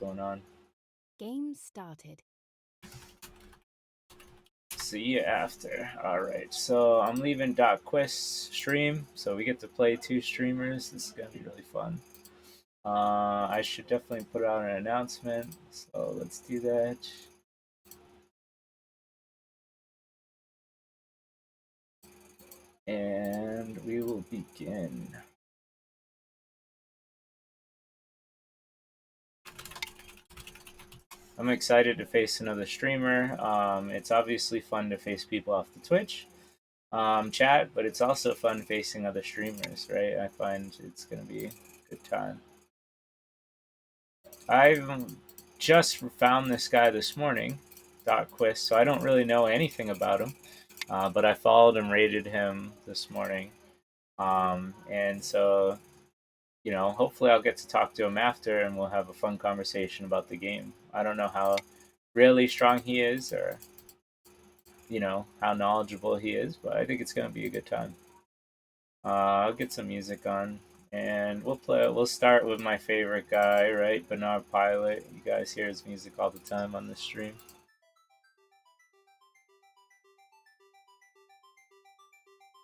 going on. Game started. See you after. Alright, so I'm leaving Dotquist stream, so we get to play 2 streamers. This is going to be really fun. I should definitely put out an announcement, so let's do that. And we will begin. I'm excited to face another streamer. It's obviously fun to face people off the Twitch chat, but it's also fun facing other streamers, right? I find it's going to be a good time. I've just found this guy this morning, Dotquist, so I don't really know anything about him, but I followed and rated him this morning. And so, you know, hopefully I'll get to talk to him after and we'll have a fun conversation about the game. I don't know how really strong he is or, you know, how knowledgeable he is, but I think it's going to be a good time. I'll get some music on and we'll start with my favorite guy, right? Bernard Pilot. You guys hear his music all the time on the stream.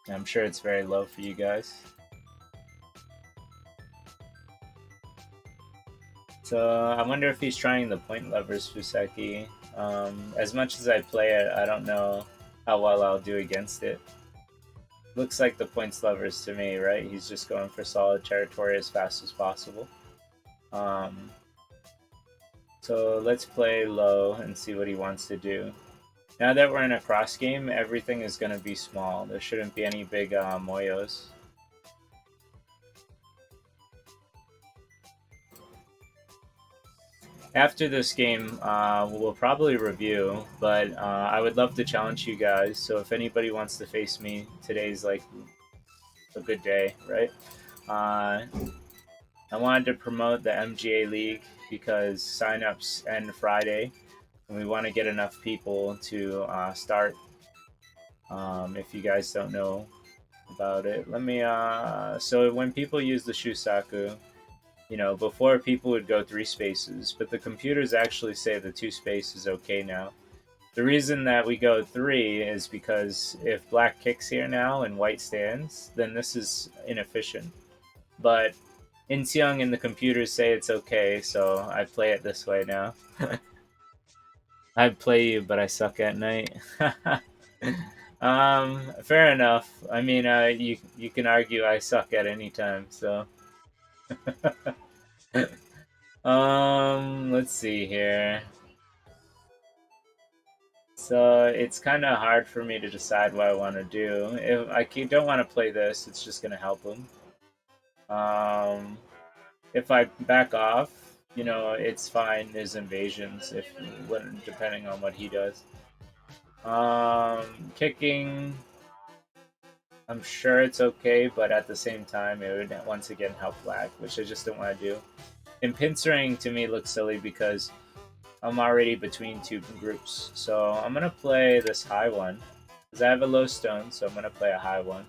I'm sure it's very low for you guys. So I wonder if he's trying the point levers Fuseki. As much as I play it, I don't know how well I'll do against it. Looks like the points levers to me, right? He's just going for solid territory as fast as possible. So let's play low and see what he wants to do. Now that we're in a cross game, everything is going to be small. There shouldn't be any big moyos. After this game, we'll probably review, but I would love to challenge you guys. So if anybody wants to face me, today's like a good day, right? I wanted to promote the MGA League because signups end Friday, and we want to get enough people to start. If you guys don't know about it, let me. So when people use the Shusaku, you know, before people would go 3 spaces, but the computers actually say the 2 space is okay now. The reason that we go 3 is because if black kicks here now and white stands, then this is inefficient. But Inseong and the computers say it's okay, so I play it this way now. I play you, but I suck at night. Fair enough. I mean, you can argue I suck at any time, so. Let's see here. So it's kind of hard for me to decide what I want to do. If I don't want to play this, it's just gonna help him. If I back off, you know, it's fine. There's invasions if depending on what he does. Kicking, I'm sure it's okay, but at the same time, it would once again help black, which I just don't want to do. And pincering to me looks silly because I'm already between 2 groups. So I'm going to play this high one because I have a low stone, so I'm going to play a high one.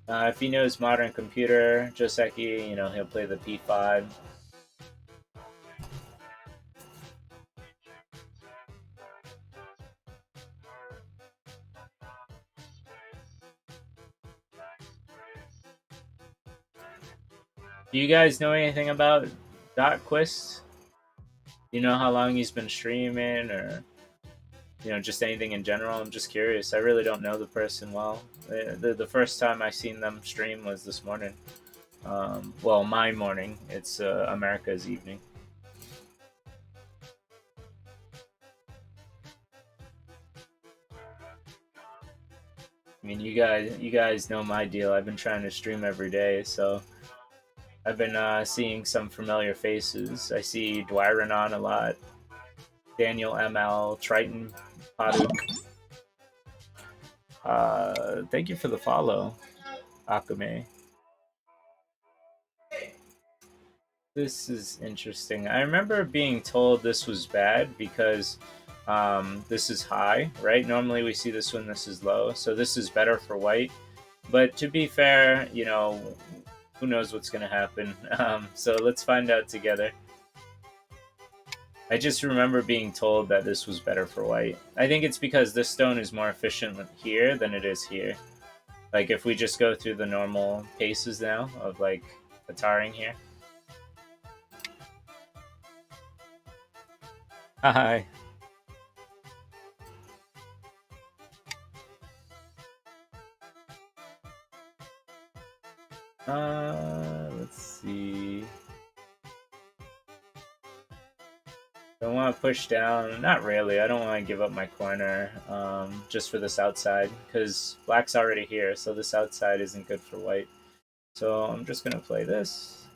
If he knows modern computer, Joseki, you know, he'll play the P5. Do you guys know anything about Dotquist? You know how long he's been streaming or, you know, just anything in general? I'm just curious. I really don't know the person well. The first time I seen them stream was this morning. Well, my morning. It's America's evening. I mean, you guys know my deal. I've been trying to stream every day, so I've been seeing some familiar faces. I see Dwyranon a lot, Daniel ML, Triton, Baduk. Thank you for the follow, Akame. This is interesting. I remember being told this was bad because this is high, right? Normally we see this when this is low, so this is better for white. But to be fair, you know, who knows what's going to happen. So let's find out together. I just remember being told that this was better for white. I think it's because this stone is more efficient here than it is here. Like, if we just go through the normal paces now of, like, ataring here. Hi. Let's see. Don't want to push down. Not really. I don't want to give up my corner just for this outside because black's already here, so this outside isn't good for white. So I'm just going to play this.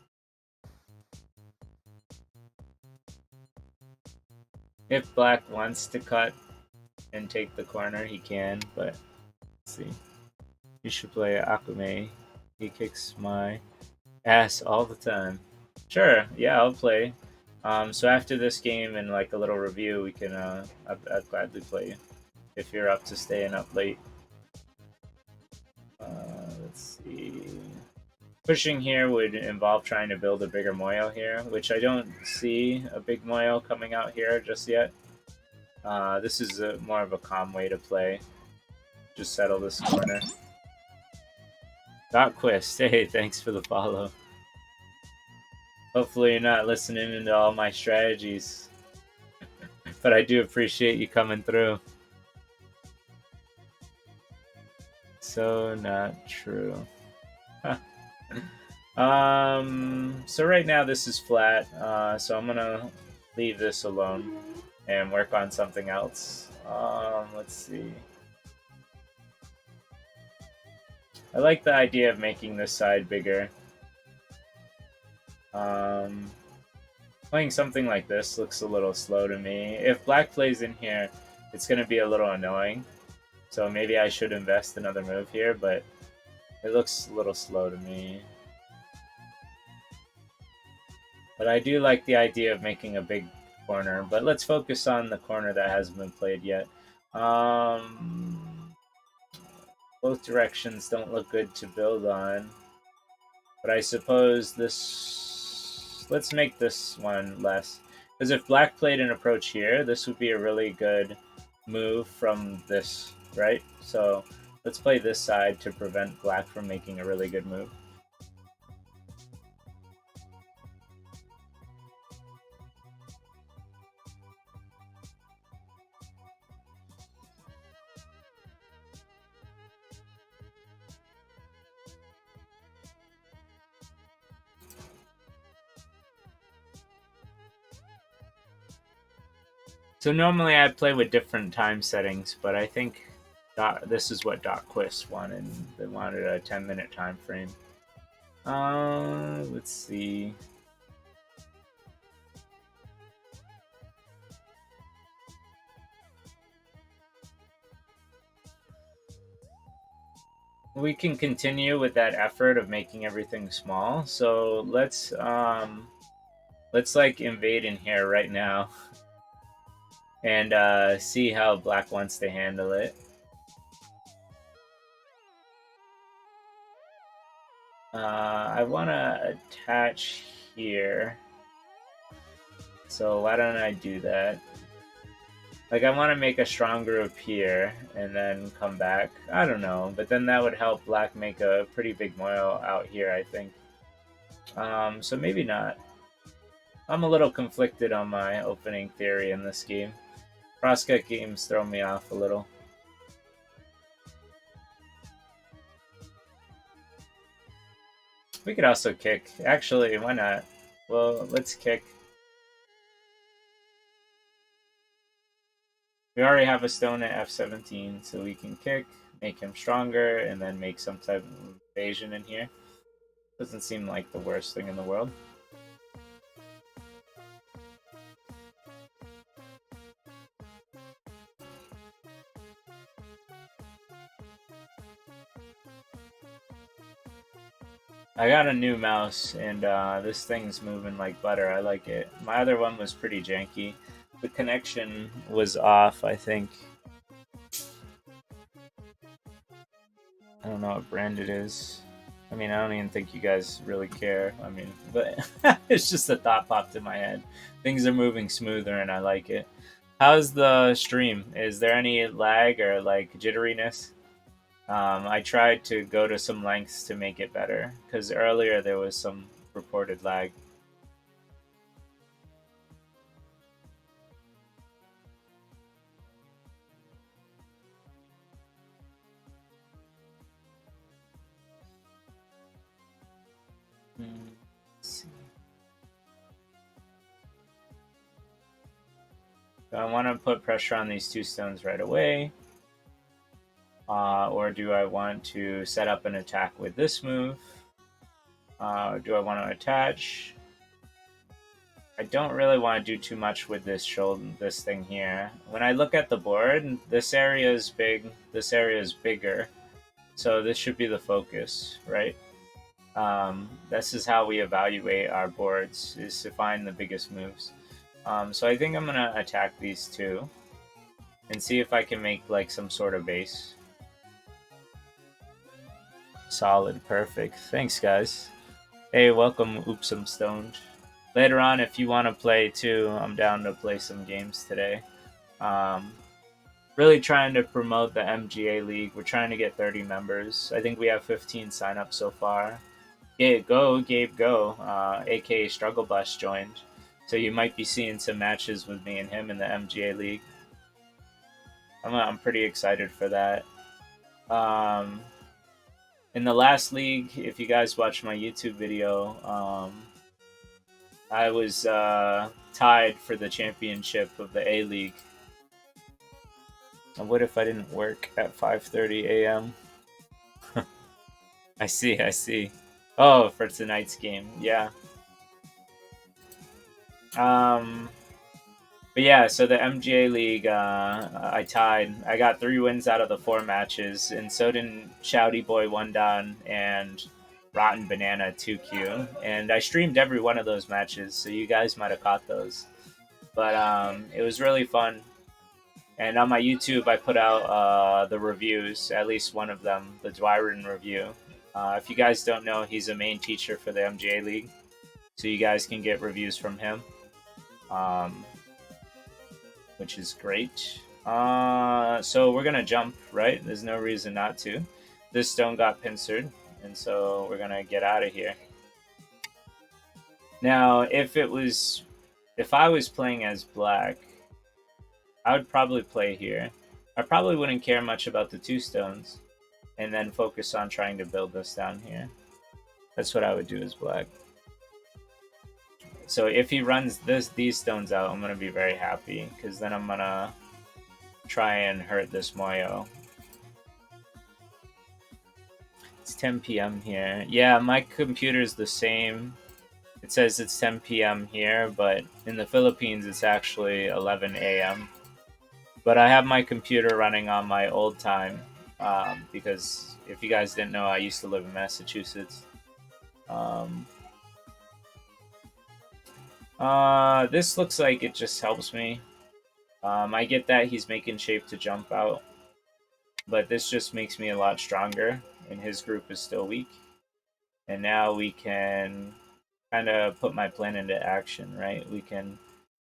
If black wants to cut and take the corner, he can, but let's see. You should play Akume. He kicks my ass all the time. Sure, yeah, I'll play. So after this game and like a little review, we can. I'd gladly play you if you're up to staying up late. Let's see. Pushing here would involve trying to build a bigger Moyo here, which I don't see a big Moyo coming out here just yet. This is more of a calm way to play. Just settle this corner. Dotquist, hey, thanks for the follow. Hopefully you're not listening into all my strategies. But I do appreciate you coming through. So not true. So right now this is flat. So I'm gonna leave this alone and work on something else. Let's see. I like the idea of making this side bigger. Playing something like this looks a little slow to me. If black plays in here, it's going to be a little annoying. So maybe I should invest another move here, but it looks a little slow to me. But I do like the idea of making a big corner. But let's focus on the corner that hasn't been played yet. Both directions don't look good to build on. But I suppose this... Let's make this one less. Because if black played an approach here, this would be a really good move from this, right? So let's play this side to prevent black from making a really good move. So normally I play with different time settings, but I think this is what Dotquist wanted. They wanted a 10-minute time frame. Let's see. We can continue with that effort of making everything small. So let's like invade in here right now and see how black wants to handle it. I want to attach here. So why don't I do that? Like, I want to make a strong group here and then come back. I don't know, but then that would help black make a pretty big Moyo out here, I think. So maybe not. I'm a little conflicted on my opening theory in this game. Crosscut games throw me off a little. We could also kick. Actually, why not? Well, let's kick. We already have a stone at f17, so we can kick, make him stronger, and then make some type of invasion in here. Doesn't seem like the worst thing in the world. I got a new mouse, and this thing's moving like butter. I like it. My other one was pretty janky. The connection was off, I think. I don't know what brand it is. I mean, I don't even think you guys really care. I mean, but it's just a thought popped in my head. Things are moving smoother, and I like it. How's the stream? Is there any lag or like jitteriness? I tried to go to some lengths to make it better because earlier there was some reported lag. Let's see. Do I want to put pressure on these 2 stones right away? Or do I want to set up an attack with this move? Do I want to attach? I don't really want to do too much with this thing here. When I look at the board, this area is big, this area is bigger. So this should be the focus, right? This is how we evaluate our boards, is to find the biggest moves. So I think I'm going to attack these two and see if I can make like some sort of base. Solid, perfect. Thanks, guys. Hey, welcome, Oops, I'm Stoned. Later on, if you want to play too, I'm down to play some games today. Really trying to promote the MGA League. We're trying to get 30 members. I think we have 15 signups so far. Yeah, Gabe, go. AKA Struggle Bus joined. So you might be seeing some matches with me and him in the MGA League. I'm pretty excited for that. In the last league, if you guys watched my YouTube video, I was tied for the championship of the A League. And what if I didn't work at 5:30 a.m.? I see. Oh, for tonight's game, yeah. But yeah, so the MGA League, I tied. I got 3 wins out of the 4 matches, and so did Shouty Boy 1 Don and Rotten Banana 2Q. And I streamed every one of those matches, so you guys might have caught those. But it was really fun. And on my YouTube, I put out the reviews, at least one of them, the Dwyron review. If you guys don't know, he's a main teacher for the MGA League, so you guys can get reviews from him. Which is great. So we're gonna jump, right? There's no reason not to. This stone got pincered, and so we're gonna get out of here. Now, if I was playing as black, I would probably play here. I probably wouldn't care much about the 2 stones, and then focus on trying to build this down here. That's what I would do as black. So if he runs these stones out, I'm gonna be very happy, because then I'm gonna try and hurt this Moyo. It's 10 p.m. here. Yeah, my computer's the same. It says it's 10 p.m. here, but in the Philippines it's actually 11 a.m. But I have my computer running on my old time, because if you guys didn't know, I used to live in Massachusetts. This looks like it just helps me. I get that he's making shape to jump out, but this just makes me a lot stronger, and his group is still weak. And now we can kind of put my plan into action, right? We can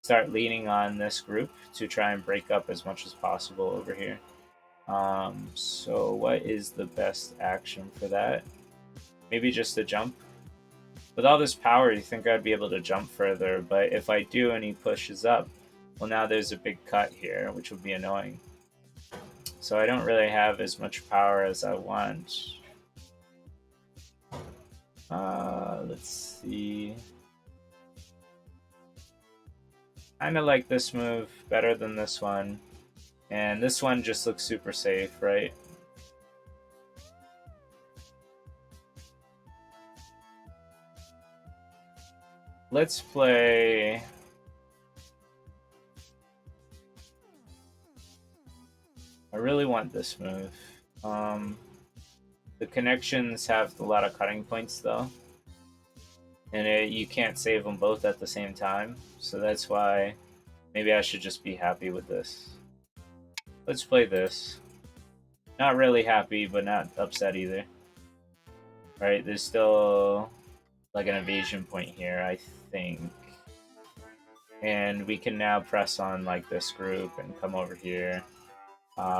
start leaning on this group to try and break up as much as possible over here. So what is the best action for that? Maybe just a jump. With all this power, you think I'd be able to jump further, but if I do and he pushes up, well, now there's a big cut here, which would be annoying. So I don't really have as much power as I want. Let's see. Kind of like this move better than this one. And this one just looks super safe, right? Let's play... I really want this move. The connections have a lot of cutting points, though. And you can't save them both at the same time. So that's why maybe I should just be happy with this. Let's play this. Not really happy, but not upset either. right? There's still like an evasion point here, I think. And we can now press on like this group and come over here.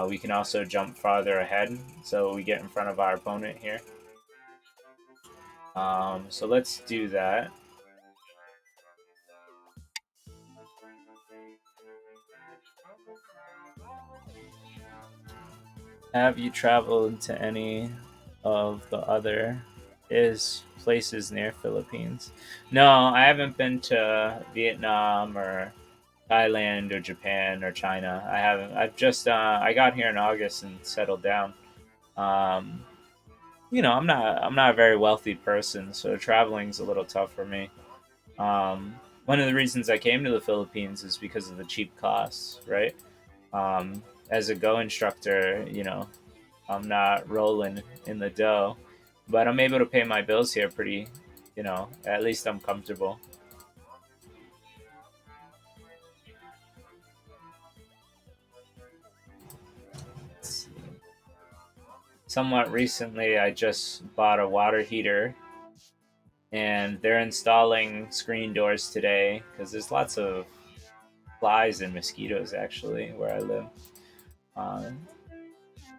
We can also jump farther ahead, so we get in front of our opponent here. So let's do that. Have you traveled to any of the other places near Philippines? No, I haven't been to Vietnam or Thailand or Japan or China. I haven't. I've just I got here in August and settled down. Um, I'm not a very wealthy person, so traveling's a little tough for me. One of the reasons I came to the Philippines is because of the cheap costs, right? As a Go instructor, I'm not rolling in the dough, but I'm able to pay my bills here pretty, at least I'm comfortable. Somewhat recently, I just bought a water heater and they're installing screen doors today because there's lots of flies and mosquitoes actually where I live. Um,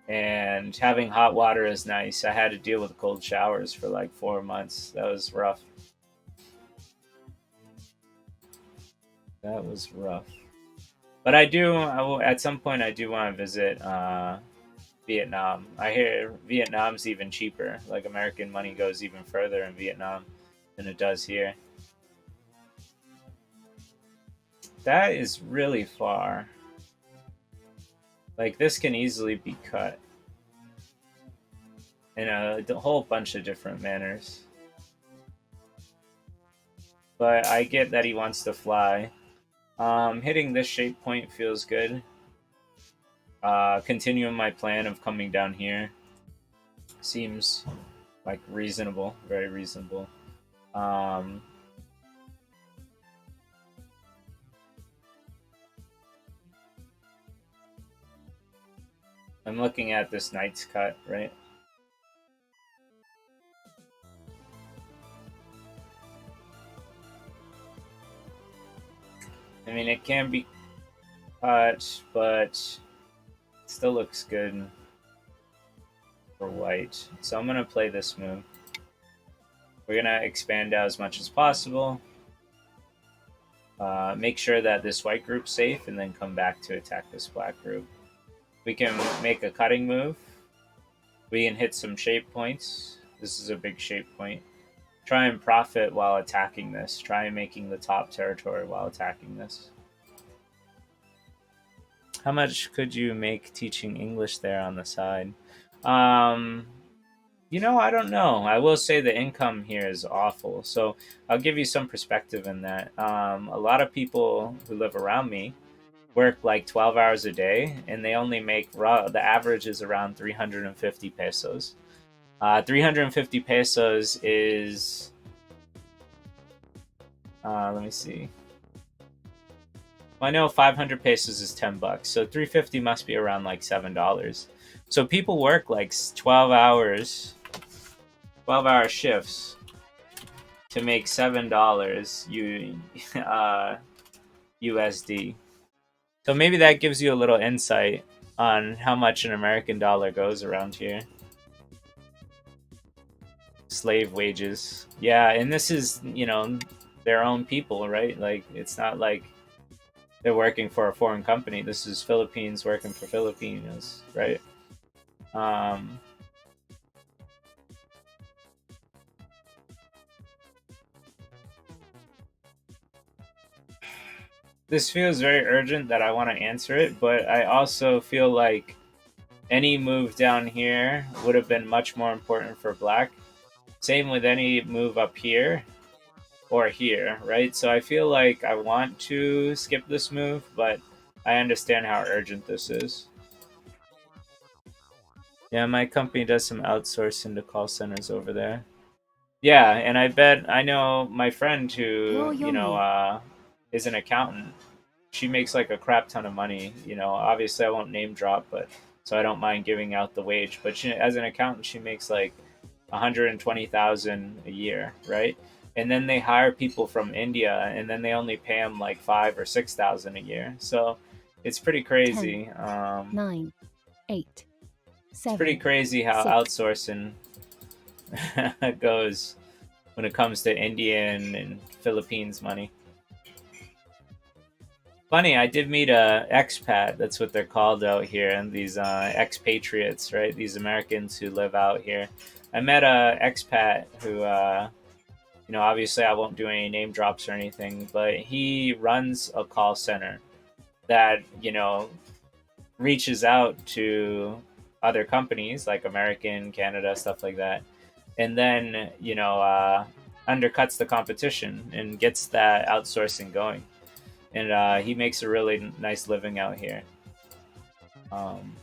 and having hot water is nice. I had to deal with cold showers for like 4 months. That was rough. That was rough. But at some point, I do want to visit Vietnam. I hear Vietnam's even cheaper. Like American money goes even further in Vietnam than it does here. That is really far. Like this can easily be cut in a whole bunch of different manners. But I get that he wants to fly. Hitting this shape point feels good. Continuing my plan of coming down here seems like reasonable, very reasonable. Um, I'm looking at this knight's cut, right? I mean, it can be cut, but it still looks good for white. So I'm going to play this move. We're going to expand out as much as possible. Make sure that this white group's safe, and then come back to attack this black group. We can make a cutting move. We can hit some shape points. This is a big shape point. Try and profit while attacking this. Try and making the top territory while attacking this. How much could you make teaching English there on the side? Um, I don't know. I will say the income here is awful. So I'll give you some perspective in that. A lot of people who live around me work like 12 hours a day, and they only make the average is around 350 pesos. 350 pesos is, let me see. Well, I know 500 pesos is $10, so 350 must be around like $7. So people work like 12 hours, 12-hour shifts to make $7 USD. So maybe that gives you a little insight on how much an American dollar goes around here. Slave wages. Yeah, and this is, their own people, right? Like, it's not like they're working for a foreign company. This is Philippines working for Filipinos, right? Um, this feels very urgent that I want to answer it, but I also feel like any move down here would have been much more important for black. Same with any move up here or here, right? So I feel like I want to skip this move, but I understand how urgent this is. Yeah, my company does some outsourcing to call centers over there. Yeah, and I know my friend who, is an accountant. She makes like a crap ton of money. Obviously I won't name drop, but so I don't mind giving out the wage. But as an accountant, she makes like 120,000 a year, right? And then they hire people from India, and then they only pay them like 5 or 6 thousand a year. So it's pretty 10, crazy. 9, 8, It's pretty 7, crazy how 6, outsourcing goes when it comes to Indian and Philippines money. Funny, I did meet a expat. That's what they're called out here, and these expatriates, right? These Americans who live out here. I met a expat who, obviously I won't do any name drops or anything, but he runs a call center that reaches out to other companies like American, Canada, stuff like that, and then undercuts the competition and gets that outsourcing going. And he makes a really nice living out here. Um,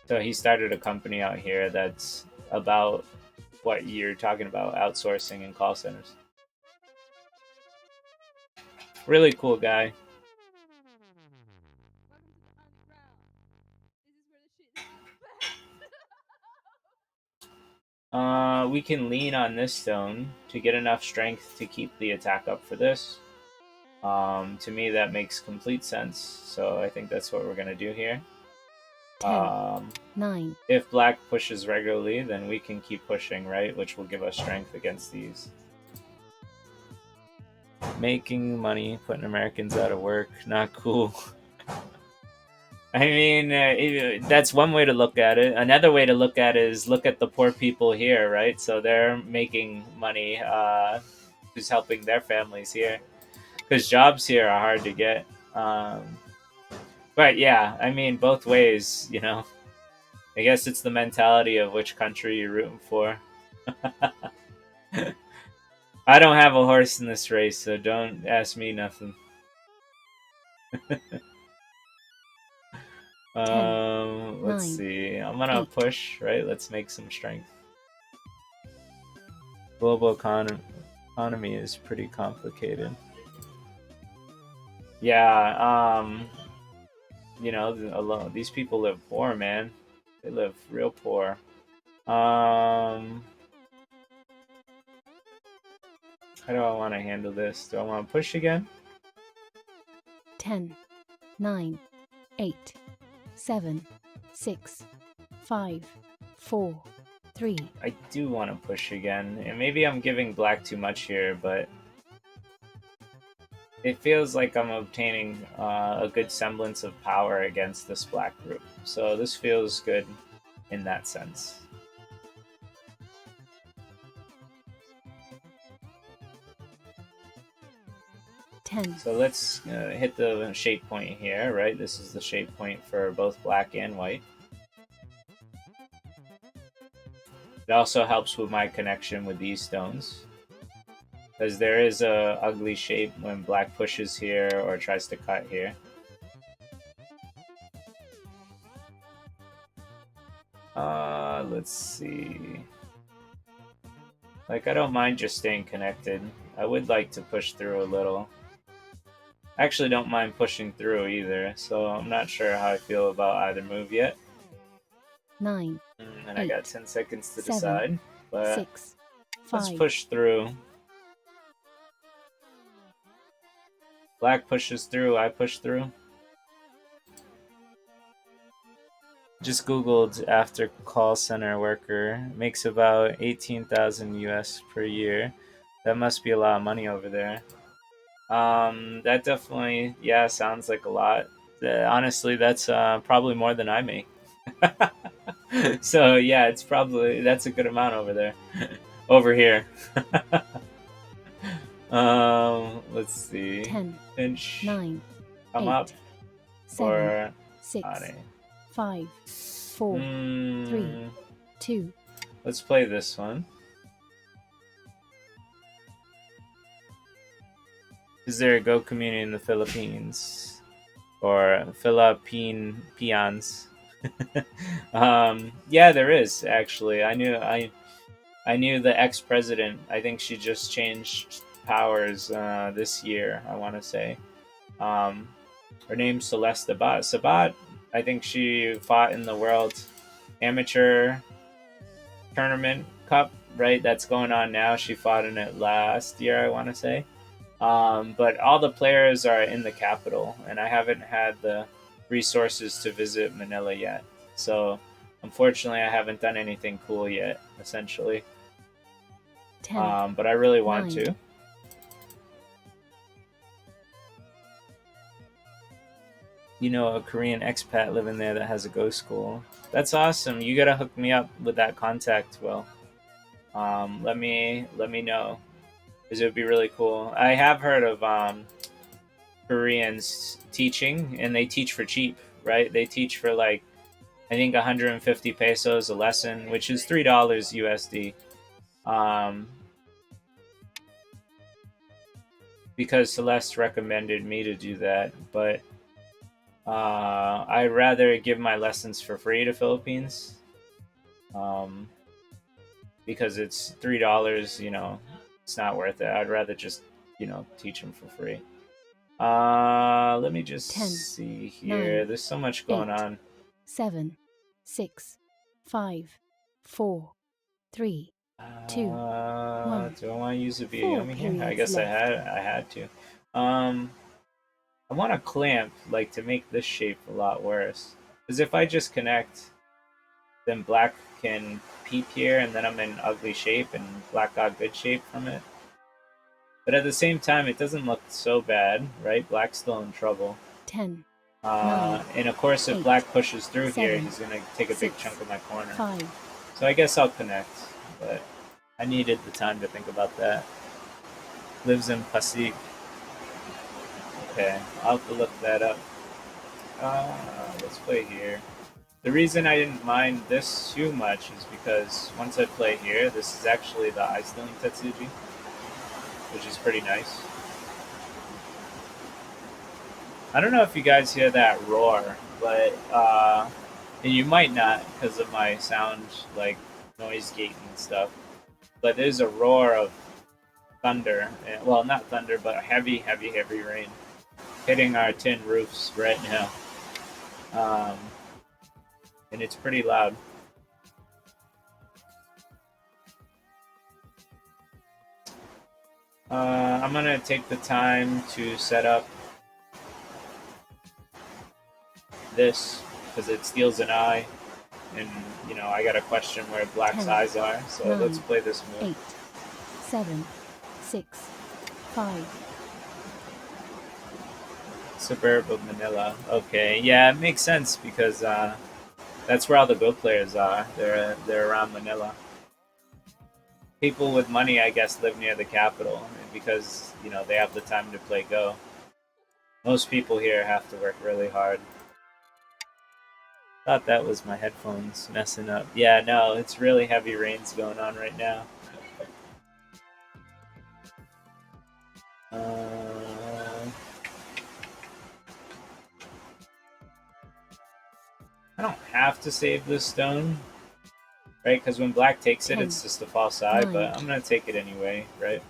so he started a company out here that's about what you're talking about, outsourcing and call centers. Really cool guy. We can lean on this stone to get enough strength to keep the attack up for this. To me, that makes complete sense. So I think that's what we're going to do here. 10, 9. If black pushes regularly, then we can keep pushing, right? Which will give us strength against these. Making money, putting Americans out of work, not cool. I mean, that's one way to look at it. Another way to look at it is look at the poor people here, right? So they're making money, who's helping their families here. Because jobs here are hard to get. But yeah, I mean, both ways, I guess it's the mentality of which country you're rooting for. I don't have a horse in this race, so don't ask me nothing. 10, Let's 9, see. I'm gonna 8. push, right? Let's make some strength. Global economy is pretty complicated. Yeah, these people live poor, man. They live real poor. How do I want to handle this? Do I want to push again? 10, 9, 8, 7, 6, 5, 4, 3. I do want to push again. And maybe I'm giving black too much here, but it feels like I'm obtaining a good semblance of power against this black group. So this feels good in that sense. So let's hit the shape point here, right? This is the shape point for both black and white. It also helps with my connection with these stones, because there is a ugly shape when black pushes here or tries to cut here. Let's see. Like, I don't mind just staying connected. I would like to push through a little. I actually don't mind pushing through either, so I'm not sure how I feel about either move yet. 9. And 8, I got 10 seconds to 7, decide, but 6, 5. Let's push through. Black pushes through, I push through. Just Googled after call center worker. Makes about 18,000 US per year. That must be a lot of money over there. That definitely, yeah, sounds like a lot. Honestly, that's probably more than I make. So yeah, that's a good amount over there. Over here. Let's see. 10, Finch, 9, come 8, up 7, or 6, Ane. 5, 4, 3, 2. Let's play this one. Is there a Go community in the Philippines? Or Philippine peons? Yeah, there is actually. I knew the ex-president. I think she just changed powers this year, I want to say. Her name's Celeste Sabat. Sabat, I think she fought in the world amateur tournament cup, right? That's going on now. She fought in it last year, I want to say. But all the players are in the capital, and I haven't had the resources to visit Manila yet. So, unfortunately, I haven't done anything cool yet, essentially. 10, But I really want 9. to. You know, a Korean expat living there that has a ghost school. That's awesome. You gotta hook me up with that contact, Will. Let me know, because it would be really cool. I have heard of Koreans teaching, and they teach for cheap, right? They teach for like I think 150 pesos a lesson, which is $3 USD. Um, because Celeste recommended me to do that, but I'd rather give my lessons for free to Philippines. Um, because it's $3, it's not worth it. I'd rather just, teach them for free. Let me just 10, see here. 9, There's so much going 8, on. 7, 6, 5, 4, 3, 2, 1. Do I want to use a 4 Biomi here? I periods guess I left. had to. I want a clamp, like, to make this shape a lot worse. Because if I just connect, then black can peep here, and then I'm in ugly shape, and black got good shape from it. But at the same time, it doesn't look so bad, right? Black's still in trouble. 10, 9, And of course, if 8, black pushes through here, 7, he's going to take a big 6, chunk of my corner. 5. So I guess I'll connect, but I needed the time to think about that. Lives in Pasig. Okay, I'll have to look that up. Let's play here. The reason I didn't mind this too much is because once I play here, this is actually the Iceland Tetsuji, which is pretty nice. I don't know if you guys hear that roar, but and you might not because of my sound, like noise gate and stuff. But there's a roar of thunder. Well, not thunder, but heavy, heavy, heavy rain hitting our tin roofs right now. And it's pretty loud. I'm gonna take the time to set up this because it steals an eye, and I got to question where Black's 10, eyes are. So 9, let's play this move. 8, 7, 6, 5. Suburb of Manila. Okay, yeah, it makes sense because that's where all the Go players are. They're around Manila. People with money, I guess, live near the capital because they have the time to play Go. Most people here have to work really hard. Thought that was my headphones messing up. Yeah, no, it's really heavy rains going on right now. I don't have to save this stone, right? Because when black takes it, 10, it's just a false eye, 9. but I'm going to take it anyway, right?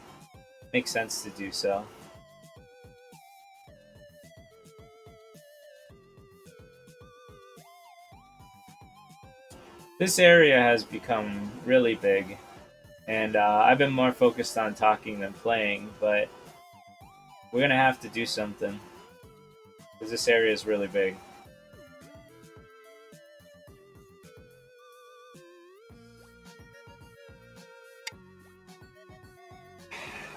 Makes sense to do so. This area has become really big, and I've been more focused on talking than playing, but we're going to have to do something because this area is really big.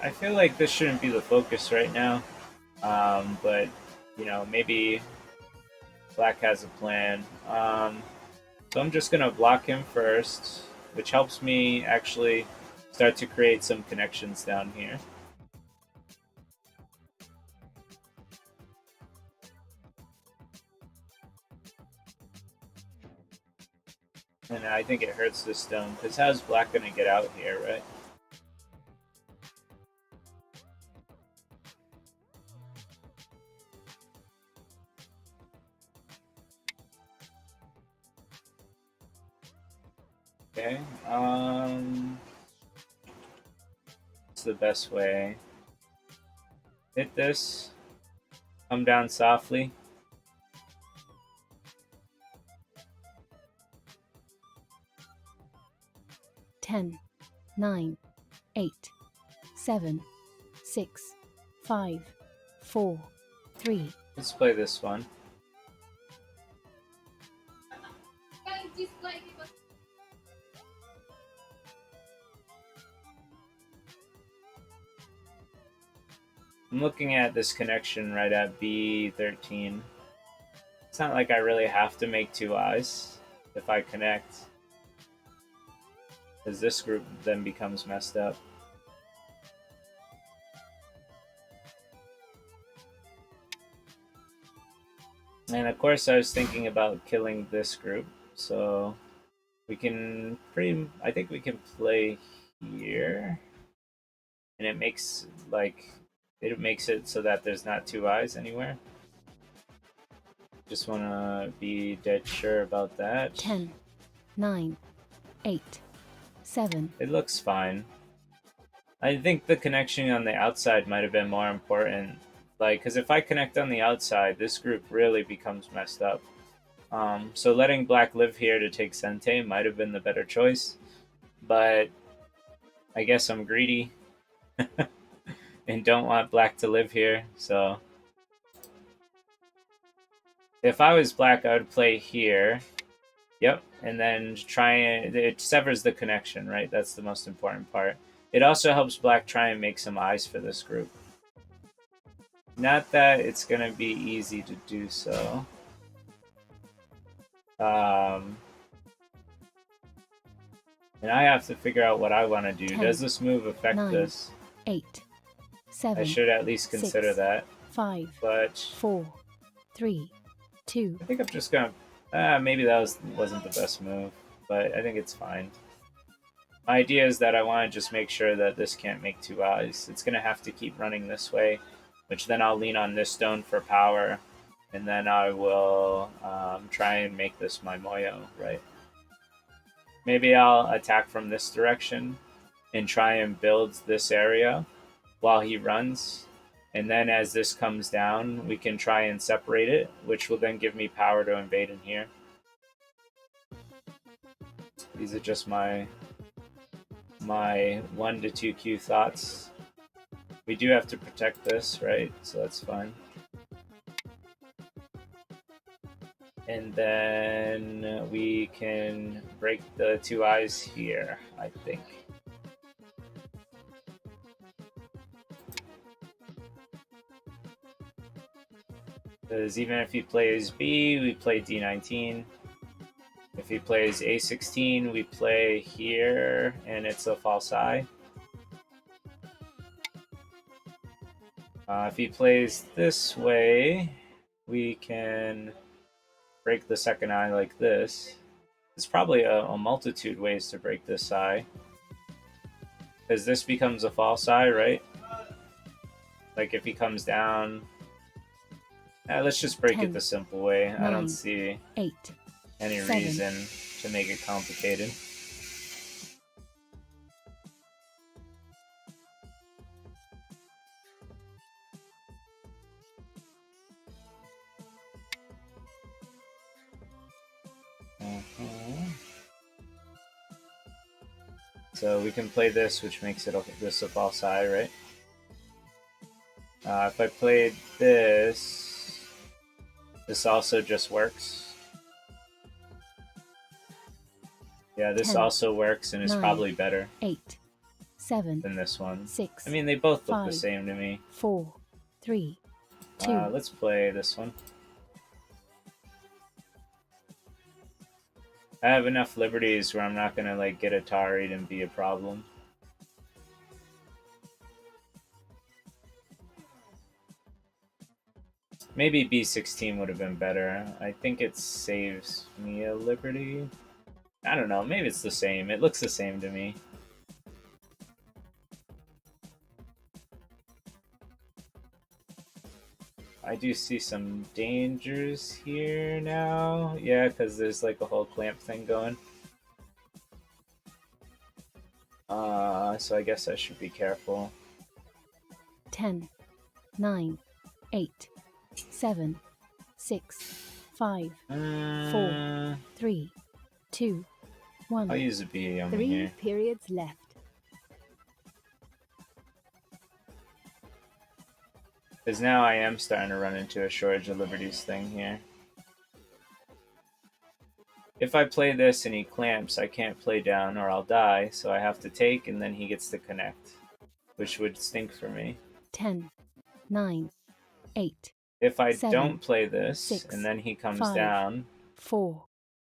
I feel like this shouldn't be the focus right now, but maybe black has a plan. So I'm just gonna block him first, which helps me actually start to create some connections down here. And I think it hurts this stone, because how's black gonna get out here, right? Okay, what's the best way? Hit this, come down softly. 10, 9, 8, 7, 6, 5, 4, 3. Let's play this one. I'm looking at this connection right at B13. It's not like I really have to make two eyes if I connect, because this group then becomes messed up. And of course I was thinking about killing this group, so we can I think we can play here. And it makes it so that there's not two eyes anywhere. Just want to be dead sure about that. 10, 9, 8, 7. It looks fine. I think the connection on the outside might have been more important. Like, because if I connect on the outside, this group really becomes messed up. So letting black live here to take Sente might have been the better choice. But I guess I'm greedy and don't want black to live here, so... If I was black, I would play here. Yep, and then try and... It severs the connection, right? That's the most important part. It also helps black try and make some eyes for this group. Not that it's going to be easy to do so. And I have to figure out what I want to do. 10, Does this move affect 9, this? 8, 7. I should at least consider 6, that. 5, But 4, 3, 2. I think I'm just going to... maybe that wasn't the best move, but I think it's fine. My idea is that I want to just make sure that this can't make two eyes. It's going to have to keep running this way, which then I'll lean on this stone for power, and then I will try and make this my Moyo, right? Maybe I'll attack from this direction and try and build this area while he runs, and then as this comes down, we can try and separate it, which will then give me power to invade in here. These are just my 1 to 2Q thoughts. We do have to protect this, right? So that's fine. And then we can break the two eyes here, I think. Because even if he plays B, we play D19. If he plays A16, we play here, and it's a false eye. If he plays this way, we can break the second eye like this. There's probably a multitude ways to break this eye. Because this becomes a false eye, right? Like if he comes down... let's just break 10, it the simple way. 9, I don't see 8, any 7. reason to make it complicated. So we can play this, which makes it this a false eye, right? If I played this, this also just works. Yeah, this 10, also works and is 9, probably better 8, 7. than this one. 6. I mean, they both look 5, the same to me. 4, 3, 2. Let's play this one. I have enough liberties where I'm not gonna like get Atari'd and be a problem. Maybe B16 would have been better. I think it saves me a liberty. I don't know, maybe it's the same. It looks the same to me. I do see some dangers here now. Yeah, because there's like a whole clamp thing going. So I guess I should be careful. 10, 9, 8, 7, 6, 5, 4, 3, 2, 1. I'll use a Biyomi 3 here. periods left. Because now I am starting to run into a shortage of liberties thing here. If I play this and he clamps, I can't play down or I'll die, so I have to take and then he gets to connect, which would stink for me. 10, 9, 8, If I 7, don't play this 6, and then he comes 5, down, 4,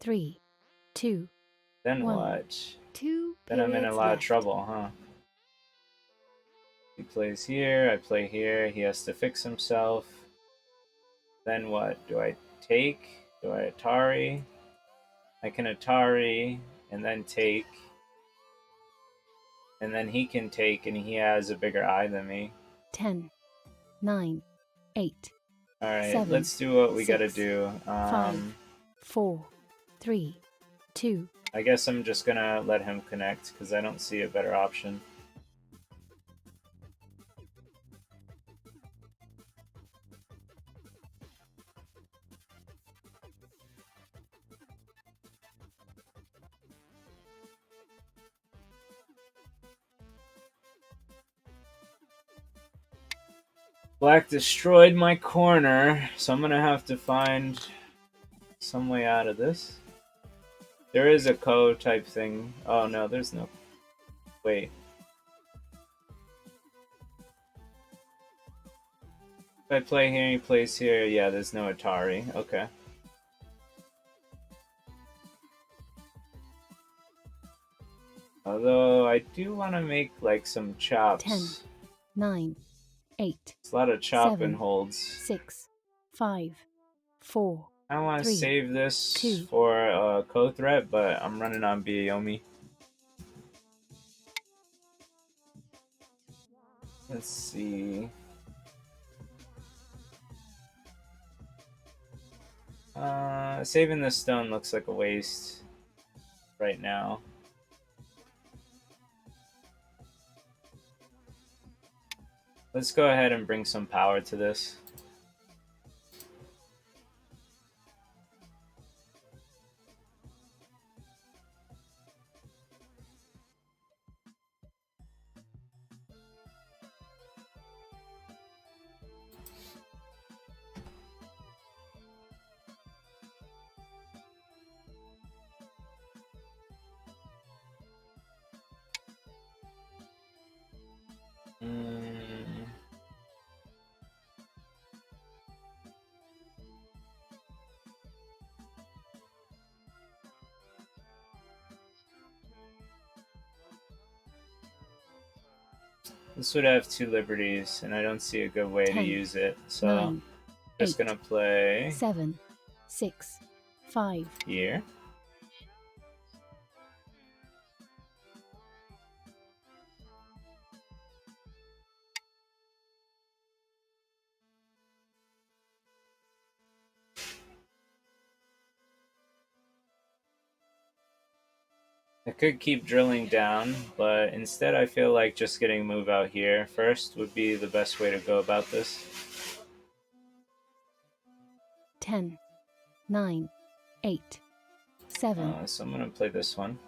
3, 2, then 1. what? 2 Then I'm in a periods lot of left. trouble, huh? He plays here, I play here, he has to fix himself. Then what? Do I take? Do I Atari? I can Atari and then take. And then he can take and he has a bigger eye than me. 10, 9, 8, Alright, 7, let's do what we gotta 6, do. 5, 4, 3, 2. I guess I'm just gonna let him connect because I don't see a better option. Black destroyed my corner, so I'm gonna have to find some way out of this. There is a Ko type thing. Oh no, there's no. Wait. If I play here and he plays here, yeah, there's no Atari. Okay. Although I do want to make like some chops. 10, 9, 8, It's a lot of chop 7, and holds. 6, 5, 4. I want to 3, save this 2. for a co-threat, but I'm running on Biyomi. Let's see. Saving this stone looks like a waste right now. Let's go ahead and bring some power to this. This would have 2 liberties, and I don't see a good way 10, to use it. So 9, just 8, gonna play 7, 6, 5. here. I could keep drilling down, but instead I feel like just getting move out here first would be the best way to go about this. 10, 9, 8, 7. So I'm gonna play this one.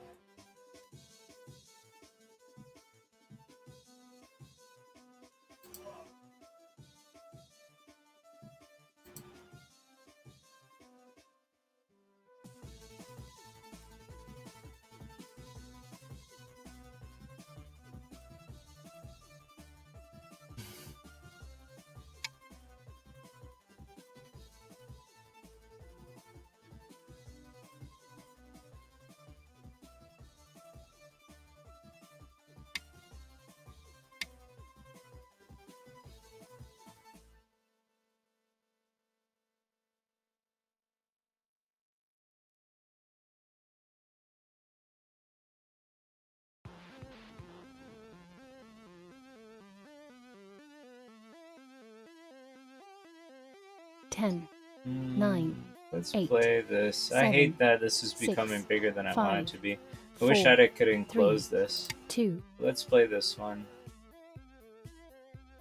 Ten, 9, Let's 8, play this. I 7, hate that this is 6, becoming bigger than I want it 5, to be. I wish 4, I could 3, enclose this. 2. Let's play this one.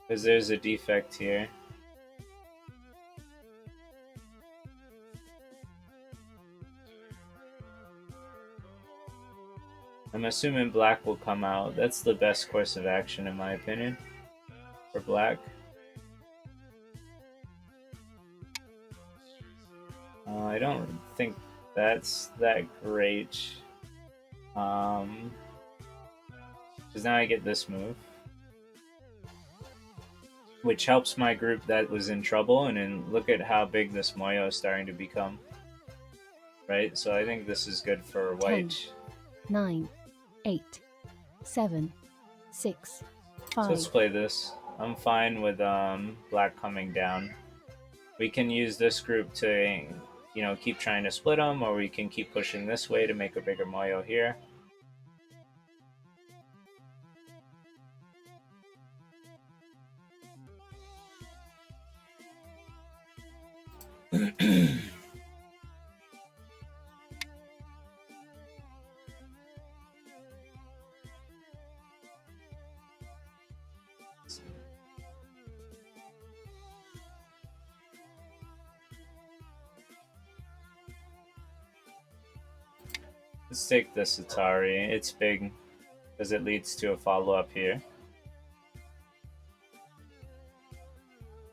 Because there's a defect here. I'm assuming black will come out. That's the best course of action in my opinion for black. I don't think that's that great. Because now I get this move, which helps my group that was in trouble. And then look at how big this Moyo is starting to become. Right? So I think this is good for white. 10, 9, 8, 7, 6, 5. So let's play this. I'm fine with black coming down. We can use this group to, keep trying to split them, or we can keep pushing this way to make a bigger Moyo here. Let's take this Atari. It's big because it leads to a follow-up here.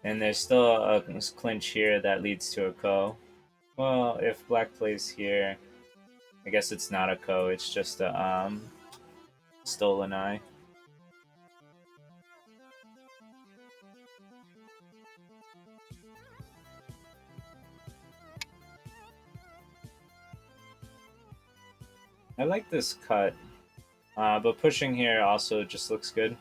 And there's still a clinch here that leads to a ko. Well, if black plays here, I guess it's not a ko, it's just a stolen eye. I like this cut, but pushing here also just looks good.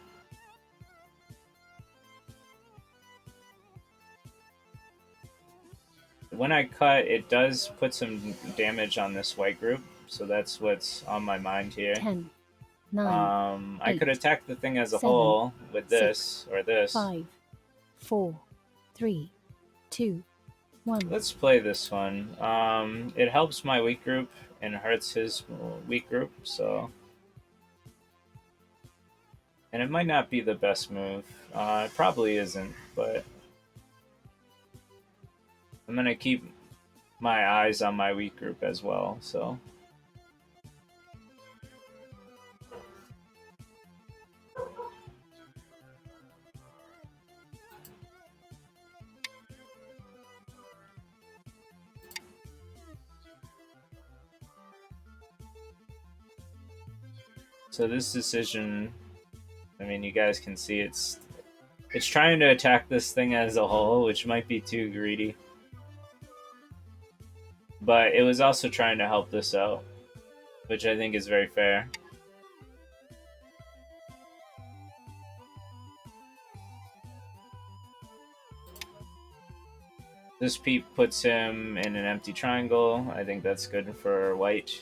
When I cut, it does put some damage on this white group, so that's what's on my mind here. 10, 9, I could attack the thing as a 7, whole with 6, this or this. 5, 4, 3, 2, 1. Let's play this one. It helps my weak group and hurts his weak group, so. And it might not be the best move. It probably isn't, but I'm gonna keep my eyes on my weak group as well, so. So this decision, I mean, you guys can see it's trying to attack this thing as a whole, which might be too greedy. But it was also trying to help this out, which I think is very fair. This peep puts him in an empty triangle. I think that's good for white.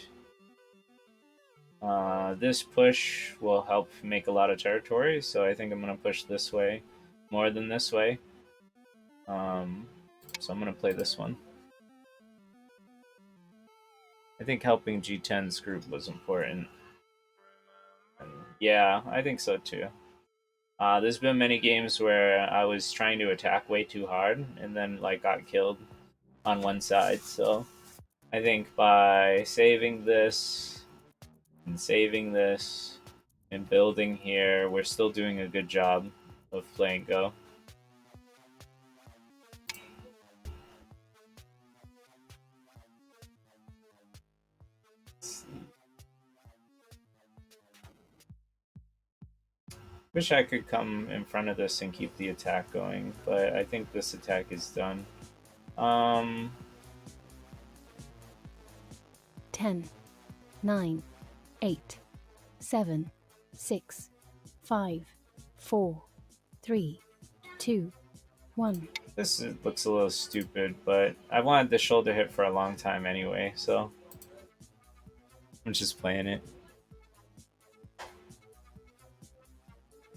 This push will help make a lot of territory, so I think I'm going to push this way more than this way. So I'm going to play this one. I think helping G10's group was important. And yeah, I think so too. There's been many games where I was trying to attack way too hard and then got killed on one side. So I think by saving this and saving this and building here, we're still doing a good job of playing Go. Wish I could come in front of this and keep the attack going, but I think this attack is done. 10, 9, 8, 7, 6, 5, 4, 3, 2, 1. This looks a little stupid, but I wanted the shoulder hit for a long time anyway, so I'm just playing it.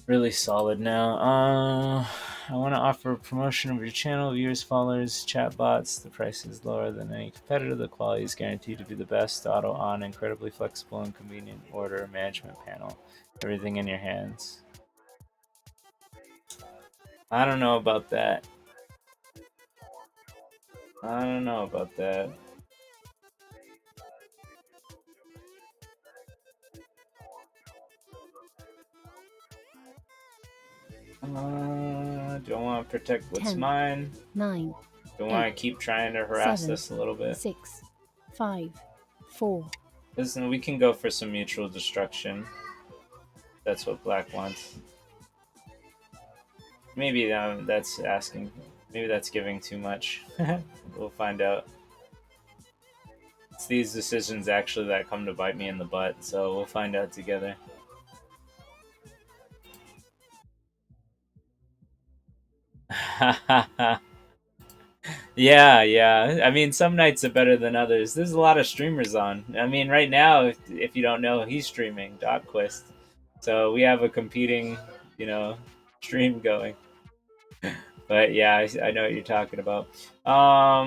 Really solid now. I want to offer a promotion of your channel, viewers, followers, chat bots. The price is lower than any competitor. The quality is guaranteed to be the best. Auto on, incredibly flexible and convenient order management panel. Everything in your hands. I don't know about that. I don't know about that. Don't want to protect what's 10, mine. 9, Don't want to 8, keep trying to harass 7, this a little bit. 6, 5, 4. Listen, we can go for some mutual destruction. That's what black wants. Maybe that's asking. Maybe that's giving too much. We'll find out. It's these decisions actually that come to bite me in the butt, so we'll find out together. Yeah. I mean, some nights are better than others. There's a lot of streamers on. I mean, right now, if you don't know, he's streaming Dotquist. So we have a competing, you know, stream going. But yeah, I know what you're talking about. How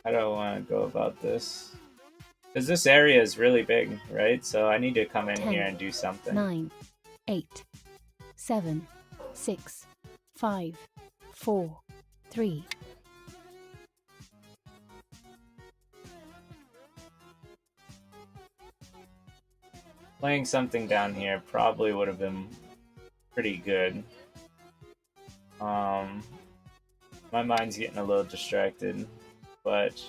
do I want to go about this? Because this area is really big, right? So I need to come in 10, here and do something. 9, 8, 7, 6, 5, 4, 3. Playing something down here probably would have been pretty good. My mind's getting a little distracted, but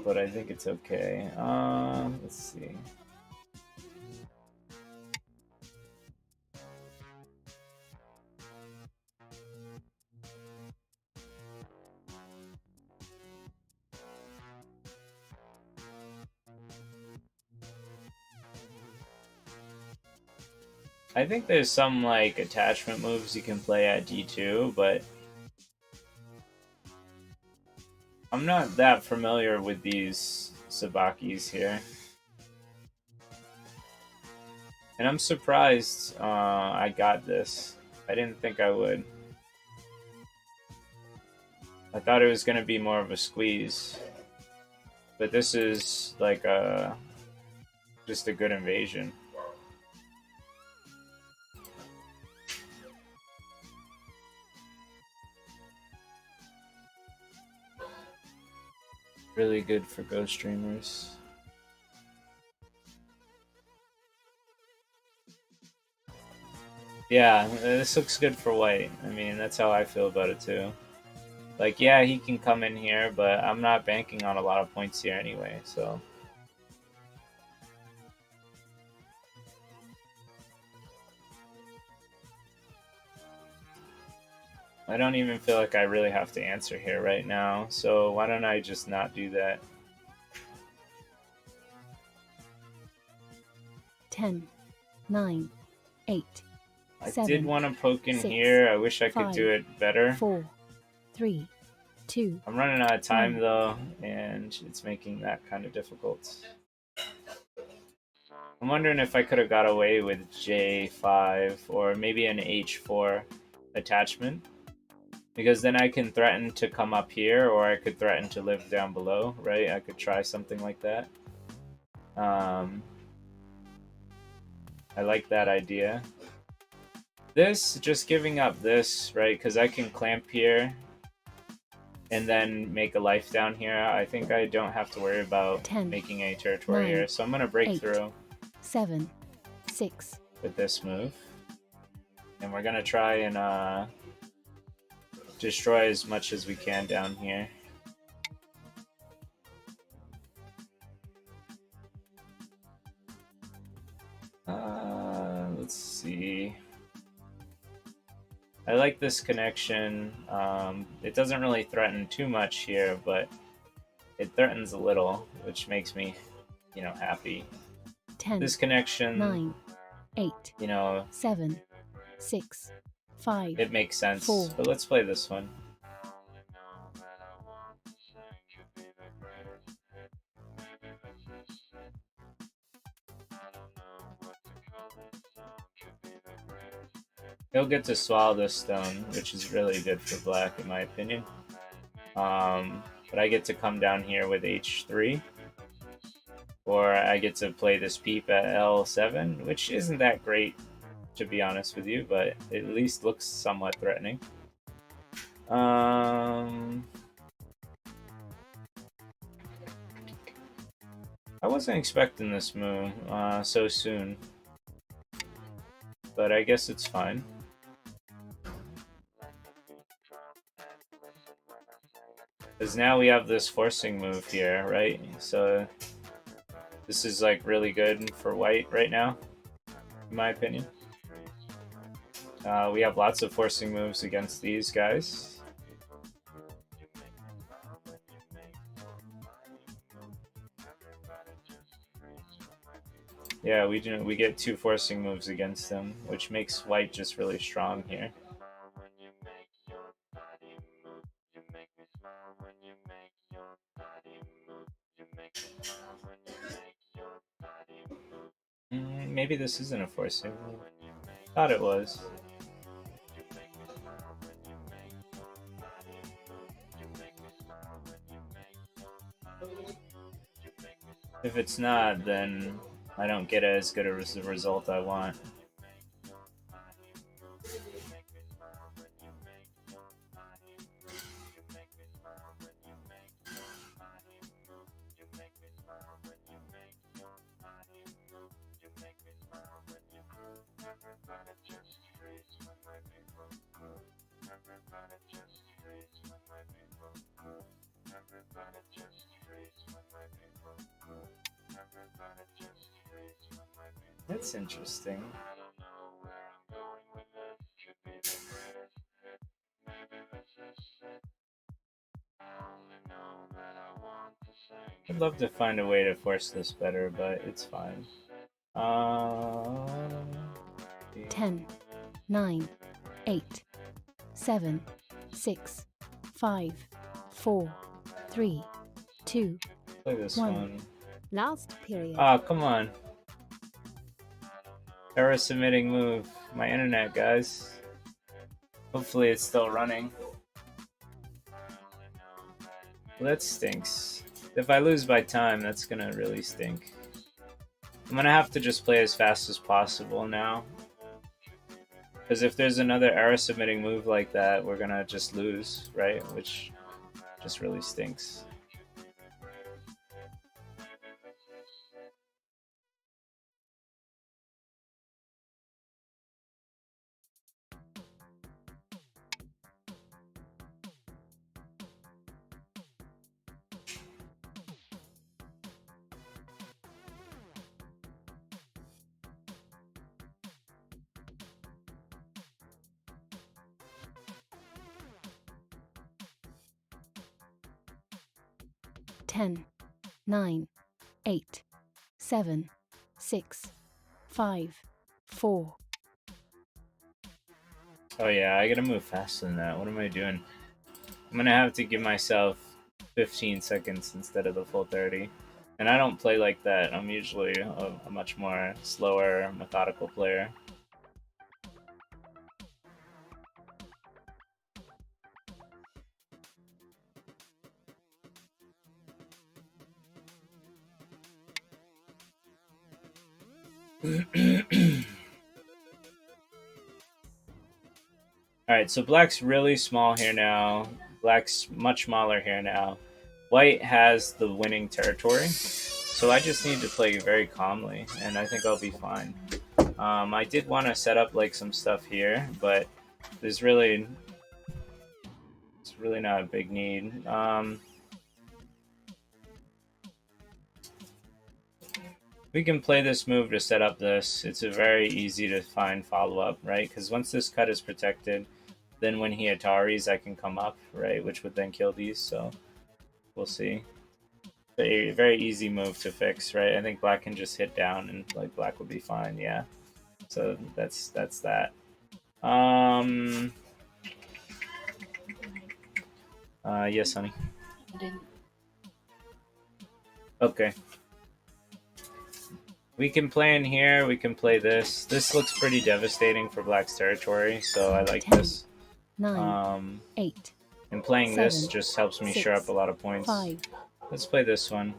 I think it's okay. Let's see. I think there's some like attachment moves you can play at D2, but I'm not that familiar with these Sabakis here. And I'm surprised I got this. I didn't think I would. I thought it was going to be more of a squeeze. But this is like just a good invasion. Really good for ghost streamers. Yeah, this looks good for white. I mean, that's how I feel about it too. Like, yeah, he can come in here, but I'm not banking on a lot of points here anyway, so. I don't even feel like I really have to answer here right now, so why don't I just not do that? 10, 9, 8, I 7, did want to poke in 6, here. I wish I could 5, do it better. 4, 3, 2. I'm running out of time 1. though, and it's making that kind of difficult. I'm wondering if I could have got away with J5 or maybe an H4 attachment. Because then I can threaten to come up here, or I could threaten to live down below, right? I could try something like that. I like that idea. This, just giving up this, right? Because I can clamp here and then make a life down here. I think I don't have to worry about 10, making any territory 9, here. So I'm going to break 8, through 7, 6. with this move. And we're going to try and destroy as much as we can down here. Let's see. I like this connection. It doesn't really threaten too much here, but it threatens a little, which makes me, happy. 10, This connection, 9, 8, 7, 6, 5. It makes sense. 4. But let's play this one. He'll get to swallow this stone, which is really good for black in my opinion. But I get to come down here with H3. Or I get to play this peep at L7, which isn't that great, to be honest with you, but it at least looks somewhat threatening. I wasn't expecting this move so soon, but I guess it's fine. Because now we have this forcing move here, right? So this is like really good for white right now, in my opinion. We have lots of forcing moves against these guys. Yeah, we get 2 forcing moves against them, which makes white just really strong here. Maybe this isn't a forcing move. Thought it was. If it's not, then I don't get as good a result I want. That's interesting. I'd love to find a way to force this better, but it's fine. 10, 9, 8, 7, 6, 5, 4, 3, 2, Play this 1. one. Last period. Ah, come on. Error submitting move. My internet, guys. Hopefully it's still running. Well, that stinks. If I lose by time, that's gonna really stink. I'm gonna have to just play as fast as possible now. Because if there's another error submitting move like that, we're gonna just lose, right? Which just really stinks. Ten, 9, 8, 7, 6, 5, 4. Oh yeah, I gotta move faster than that. What am I doing? I'm gonna have to give myself 15 seconds instead of the full 30. And I don't play like that. I'm usually a much more slower, methodical player. Alright, so black's really small here now. Black's much smaller here now. White has the winning territory. So I just need to play very calmly, and I think I'll be fine. I did want to set up like some stuff here, but there's really... It's really not a big need. We can play this move to set up this. It's a very easy to find follow-up, right? Because once this cut is protected, then when he Ataris, I can come up, right? Which would then kill these, so we'll see. Very, very easy move to fix, right? I think black can just hit down and like black would be fine, yeah. So that's that. Yes, honey. Okay. We can play in here, we can play this. This looks pretty devastating for black's territory, so I like 10, this. 9, 8. And playing 7, this just helps me 6, shore up a lot of points. 5. Let's play this one.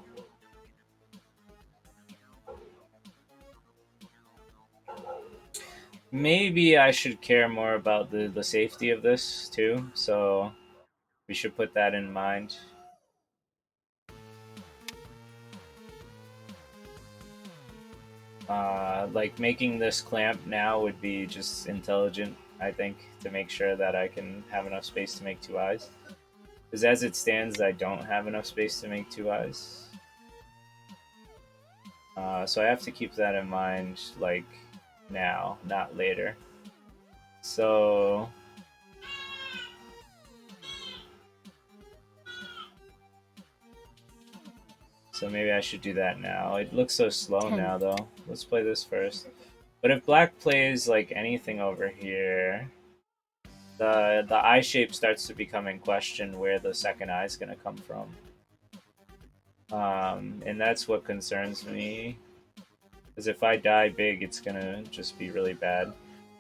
Maybe I should care more about the safety of this too, so we should put that in mind. Like making this clamp now would be just intelligent, I think, to make sure that I can have enough space to make two eyes. Because as it stands, I don't have enough space to make two eyes. So I have to keep that in mind, like, now, not later. So... So maybe I should do that now. It looks so slow 10. now, though. Let's play this first. But if black plays, like, anything over here... The eye shape starts to become in question where the second eye is going to come from. And that's what concerns me. Because if I die big, it's going to just be really bad.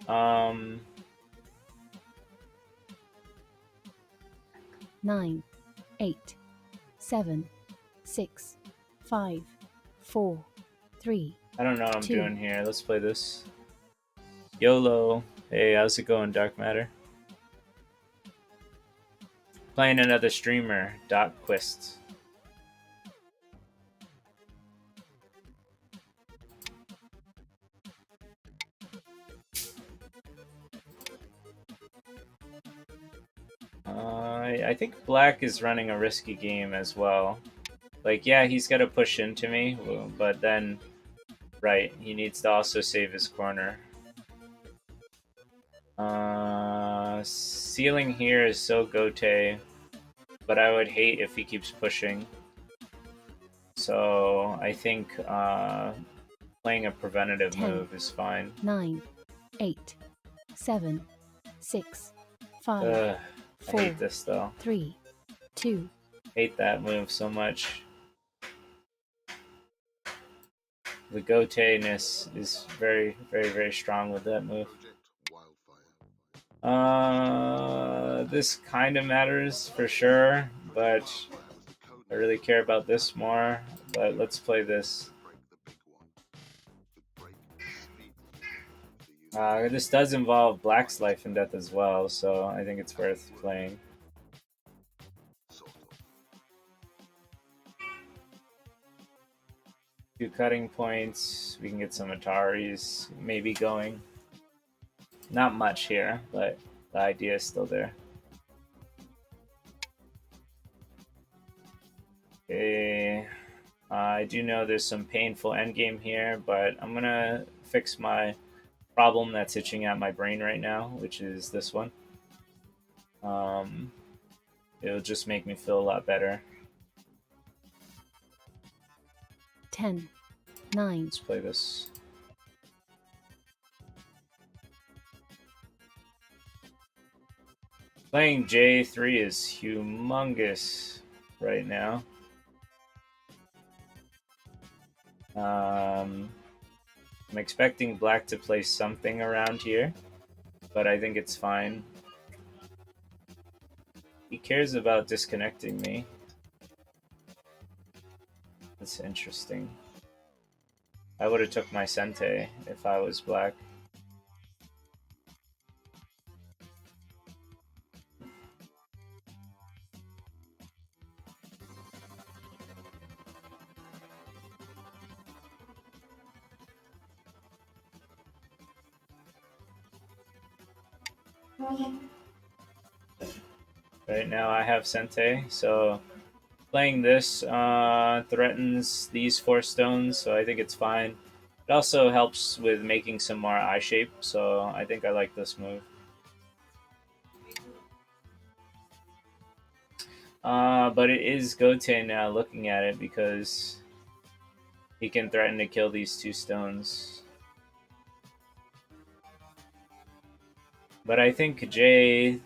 9, 8, 7, 6, 5, 4, 3. I don't know what I'm 2. doing here. Let's play this. YOLO. Hey, how's it going, Dark Matter? Playing another streamer, Dotquist. I think Black is running a risky game as well. Like, yeah, he's got to push into me, but then, right, he needs to also save his corner. Ceiling here is so Gote, but I would hate if he keeps pushing. So I think playing a preventative 10, move is fine. 9, 8, 7, 6, 5, I 4, hate this though. 3, 2. Hate that move so much. The Gote-ness is very, very, very strong with that move. This kind of matters for sure, but I really care about this more. But let's play this. This does involve Black's life and death as well, so I think it's worth playing. Two cutting points. We can get some Ataris maybe going. Not much here, but the idea is still there. Okay. I do know there's some painful endgame here, but I'm gonna fix my problem that's itching at my brain right now, which is this one. It'll just make me feel a lot better. 10, 9. Let's play this. Playing J3 is humongous right now. I'm expecting Black to play something around here, but I think it's fine. He cares about disconnecting me. That's interesting. I would have took my Sente if I was Black. Right now I have Sente, so playing this threatens these 4 stones, so I think it's fine. It also helps with making some more eye shape, so I think I like this move. But it is Goten now looking at it because he can threaten to kill these 2 stones. But I think J3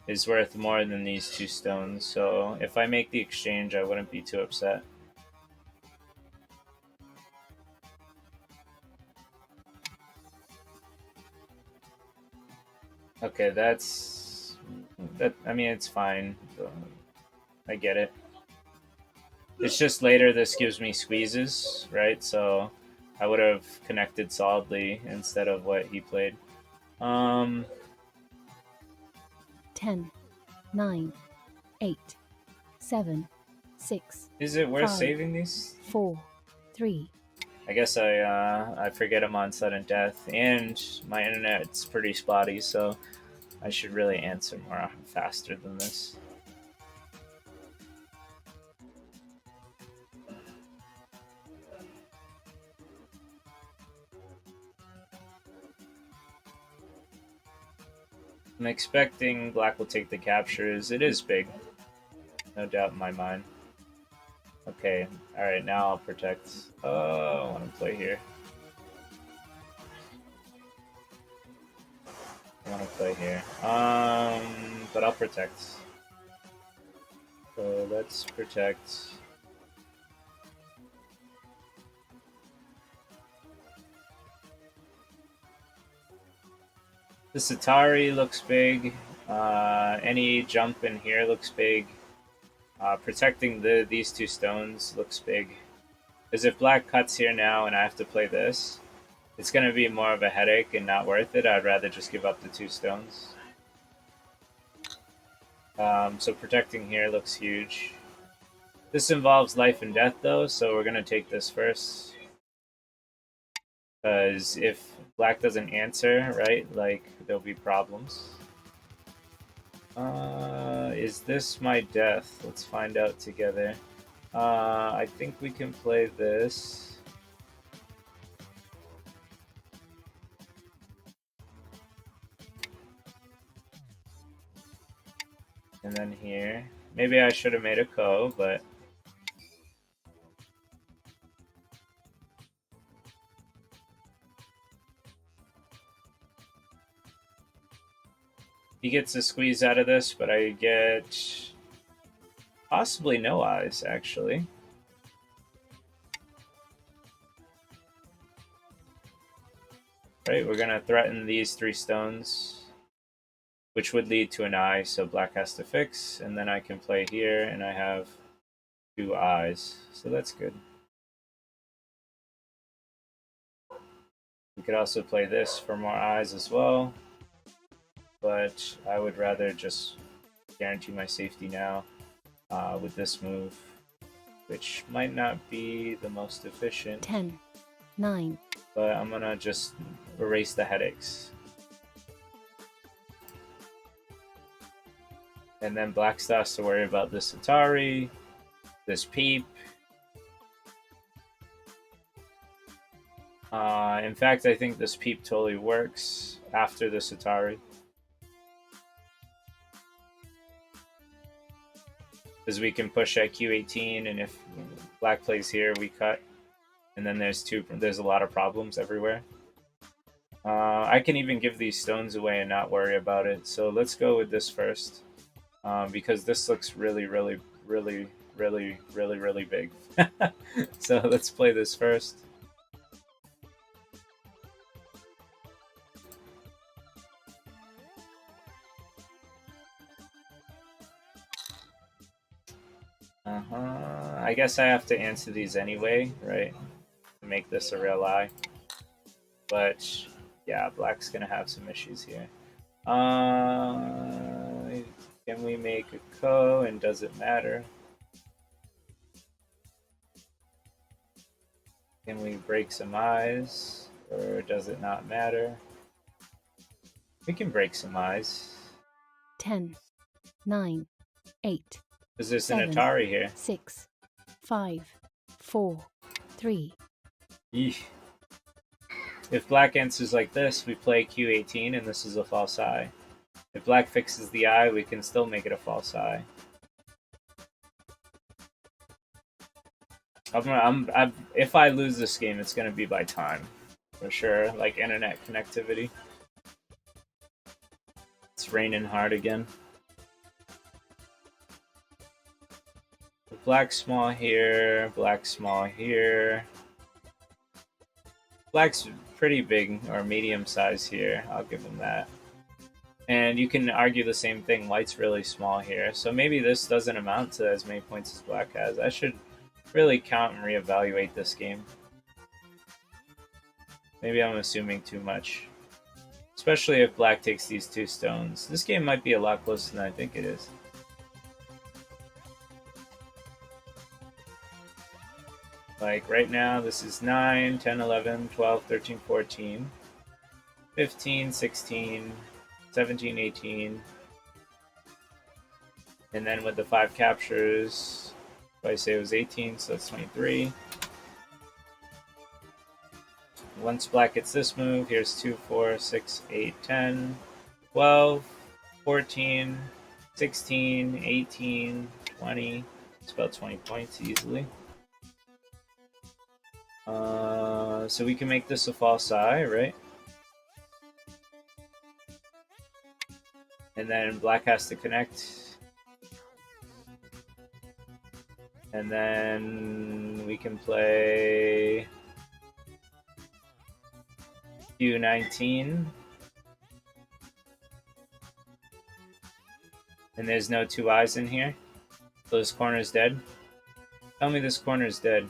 is worth more than these 2 stones, so if I make the exchange, I wouldn't be too upset. Okay, that's... I mean, it's fine. I get it. It's just later this gives me squeezes, right? So I would have connected solidly instead of what he played. 10, 9, 8, 7, 6. Is it worth 5, saving these? 4, 3, I guess I forget I'm on sudden death, and my internet's pretty spotty, so I should really answer more faster than this. I'm expecting black will take the captures. It is big, no doubt in my mind. Okay, alright, now I'll protect. Oh, I want to play here. I want to play here. But I'll protect. So let's protect. This Atari looks big. Any jump in here looks big. Protecting these two stones looks big. Because if black cuts here now and I have to play this, it's going to be more of a headache and not worth it. I'd rather just give up the two stones. So protecting here looks huge. This involves life and death though, so we're going to take this first. Because if black doesn't answer, right, like, there'll be problems. Is this my death? Let's find out together. I think we can play this. And then here. Maybe I should have made a ko, but... He gets a squeeze out of this, but I get... possibly no eyes, actually. Right, we're gonna threaten these three stones, which would lead to an eye, so black has to fix, and then I can play here, and I have 2 eyes, so that's good. We could also play this for more eyes as well, but I would rather just guarantee my safety now with this move, which might not be the most efficient. 10, 9. But I'm gonna just erase the headaches. And then black still has to worry about this Atari, this peep. In fact, I think this peep totally works after this Atari. Because we can push at Q18, and if black plays here, we cut. And then there's a lot of problems everywhere. I can even give these stones away and not worry about it. So let's go with this first. Because this looks really, really, really, really, really, really big. So let's play this first. I guess I have to answer these anyway, right? To make this a real eye. But yeah, black's gonna have some issues here. Can we make a ko, and does it matter? Can we break some eyes, or does it not matter? We can break some eyes. 10, 9, 8. Is this 7, an Atari here? 6, 5, 4, 3. Eesh. If black answers like this, we play Q18 and this is a false eye. If black fixes the eye, we can still make it a false eye. If I lose this game, it's going to be by time. For sure, like internet connectivity. It's raining hard again. Black small here, black small here. Black's pretty big, or medium size here. I'll give him that. And you can argue the same thing. White's really small here. So maybe this doesn't amount to as many points as black has. I should really count and reevaluate this game. Maybe I'm assuming too much. Especially if black takes these 2 stones. This game might be a lot closer than I think it is. Like right now, this is 9, 10, 11, 12, 13, 14, 15, 16, 17, 18. And then with the 5 captures, if I say it was 18, so that's 23. Once black gets this move, here's 2, 4, 6, 8, 10, 12, 14, 16, 18, 20. It's about 20 points easily. So we can make this a false eye, right? And then black has to connect. And then we can play Q19. And there's no 2 eyes in here. So this corner's dead. Tell me this corner's dead.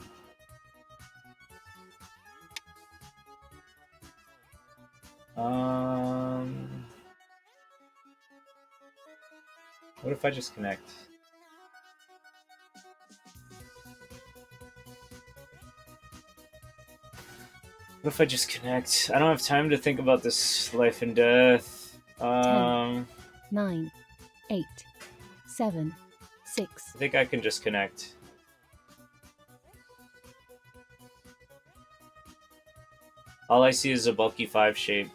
What if I just connect? What if I just connect? I don't have time to think about this life and death. 10, 9, 8, 7, 6. I think I can just connect. All I see is a bulky 5 shape.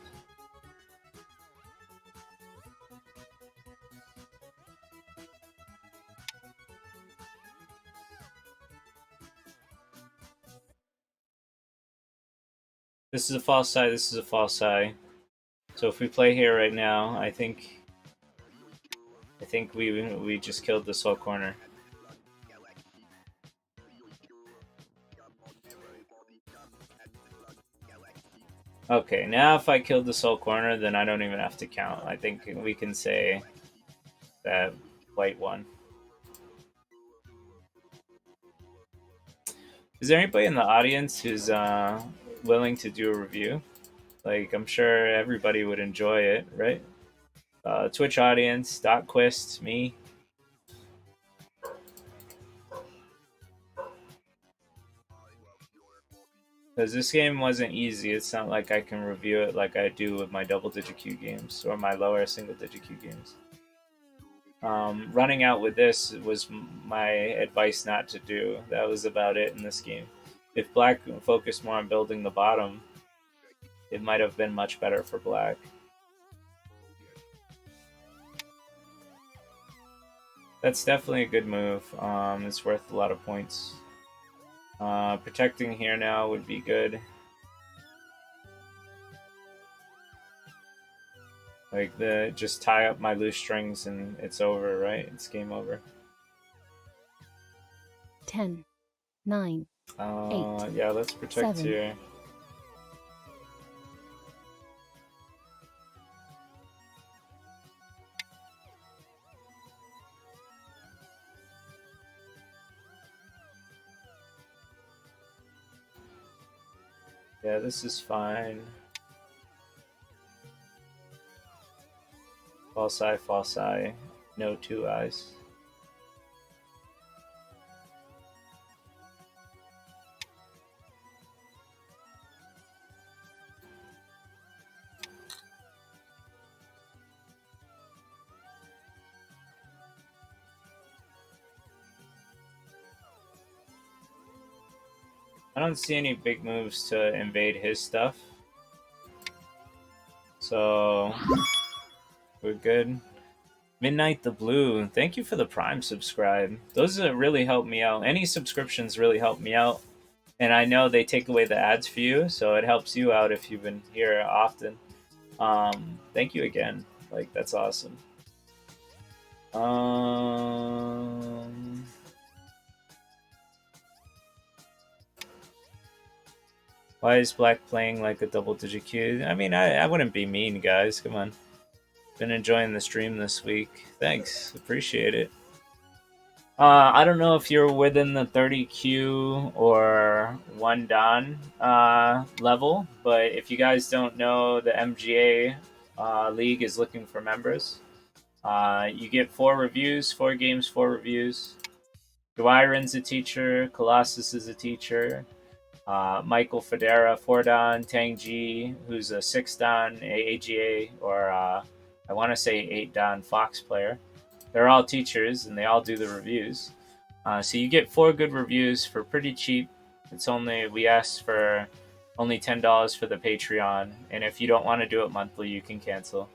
This is a false eye, this is a false eye. So if we play here right now, I think we just killed this whole corner. Okay, now if I killed this whole corner, then I don't even have to count. I think we can say that white won. Is there anybody in the audience who's willing to do a review? Like, I'm sure everybody would enjoy it, right? Twitch audience, Dotquist, me. Because this game wasn't easy. It's not like I can review it like I do with my double-digit Q games or my lower single-digit Q games. Running out with this was my advice not to do. That was about it in this game. If black focused more on building the bottom, it might have been much better for black. That's definitely a good move. It's worth a lot of points. Protecting here now would be good. Like just tie up my loose strings and it's over, right? It's game over. 10, 9, 8. Yeah, let's protect 7. here. Yeah, this is fine. False eye. No 2 eyes. I don't see any big moves to invade his stuff. So we're good. Midnight the Blue, thank you for the Prime subscribe. Those really help me out. Any subscriptions really help me out. And I know they take away the ads for you, so it helps you out if you've been here often. Thank you again. Like, that's awesome. Why is black playing like a double-digit Q? I mean, I wouldn't be mean, guys. Come on. Been enjoying the stream this week. Thanks. Appreciate it. I don't know if you're within the 30Q or 1 Dan level, but if you guys don't know, the MGA League is looking for members. You get 4 reviews, 4 games, 4 reviews. Dwyron's a teacher. Colossus is a teacher. Michael Federa, 4-dan, Tangji, who's a 6-dan AAGA, or I want to say 8-dan Fox player. They're all teachers, and they all do the reviews. So you get 4 good reviews for pretty cheap. We ask for only $10 for the Patreon, and if you don't want to do it monthly, you can cancel,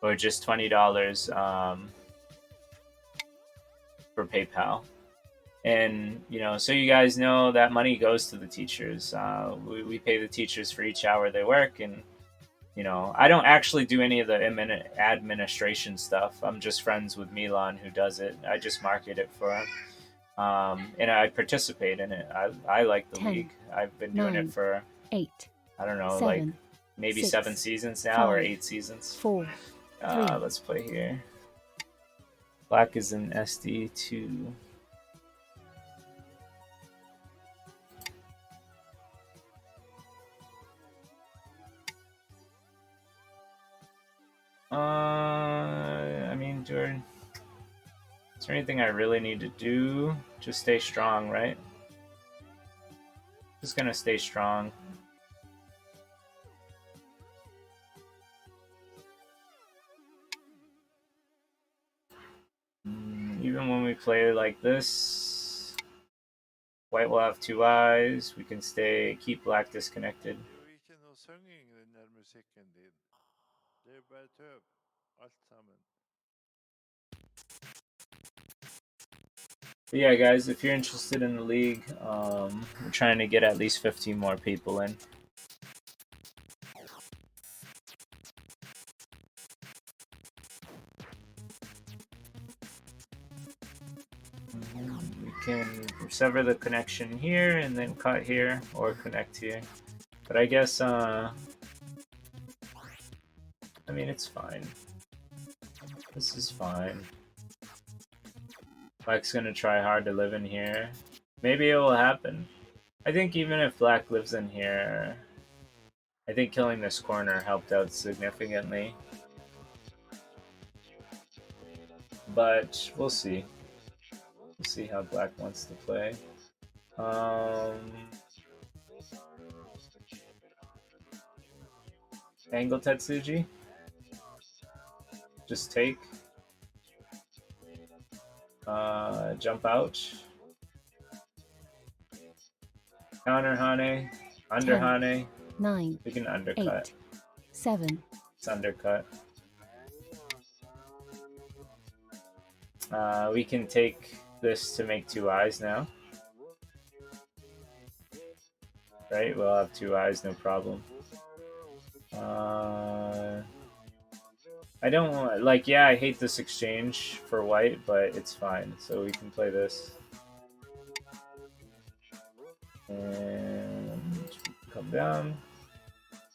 or just $20 for PayPal. And so you guys know that money goes to the teachers. We pay the teachers for each hour they work, and I don't actually do any of the administration stuff. I'm just friends with Milan, who does it. I just market it for him. And I participate in it. I like the 10, league. I've been doing 9, it for 8. I don't know, 7, like maybe 6, 7 seasons now, or 5, 8 seasons. 4, 3. Let's play here. Black is in SD2. I mean, Jordan, is there anything I really need to do? Just stay strong, right? Just gonna stay strong. Even when we play like this, white will have 2 eyes. We can keep black disconnected. But yeah, guys, if you're interested in the league, we're trying to get at least 15 more people in. We can sever the connection here and then cut here, or connect here. But I guess, I mean, it's fine. This is fine. Black's gonna try hard to live in here. Maybe it will happen. I think even if black lives in here, I think killing this corner helped out significantly. But we'll see. We'll see how black wants to play. Angle Tetsuji. Just take. Jump out. Counter Hane. Under 10, Hane. 9. We can undercut. 8, 7. It's undercut. We can take this to make 2 eyes now. Right? We'll have 2 eyes, no problem. I don't want, like, yeah, I hate this exchange for white, but it's fine. So we can play this. And come down.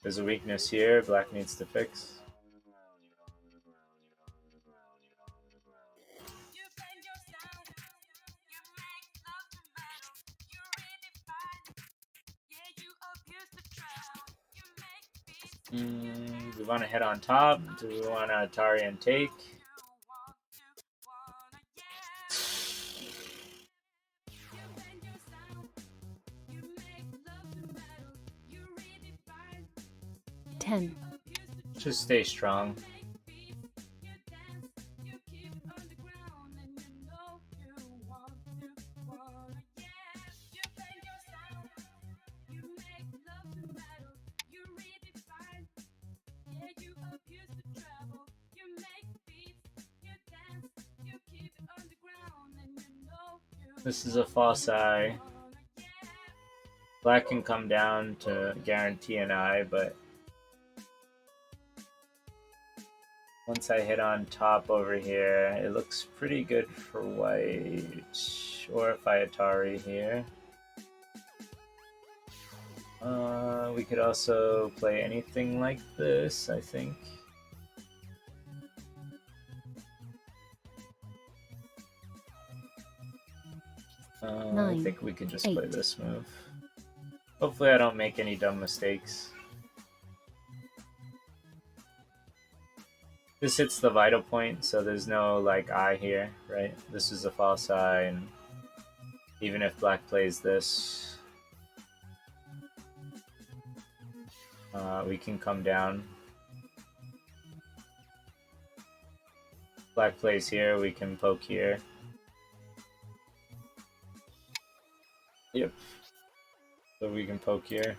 There's a weakness here. Black needs to fix. We want to head on top. Do we want to Atari and take? Just stay strong. This is a false eye. Black can come down to guarantee an eye, but once I hit on top over here, it looks pretty good for white. Or if I Atari here. We could also play anything like this, I think. I think we could just play this move. Hopefully I don't make any dumb mistakes. This hits the vital point, so there's no like eye here, right? This is a false eye, and even if black plays this. We can come down. Black plays here, we can poke here. Yep. So we can poke here.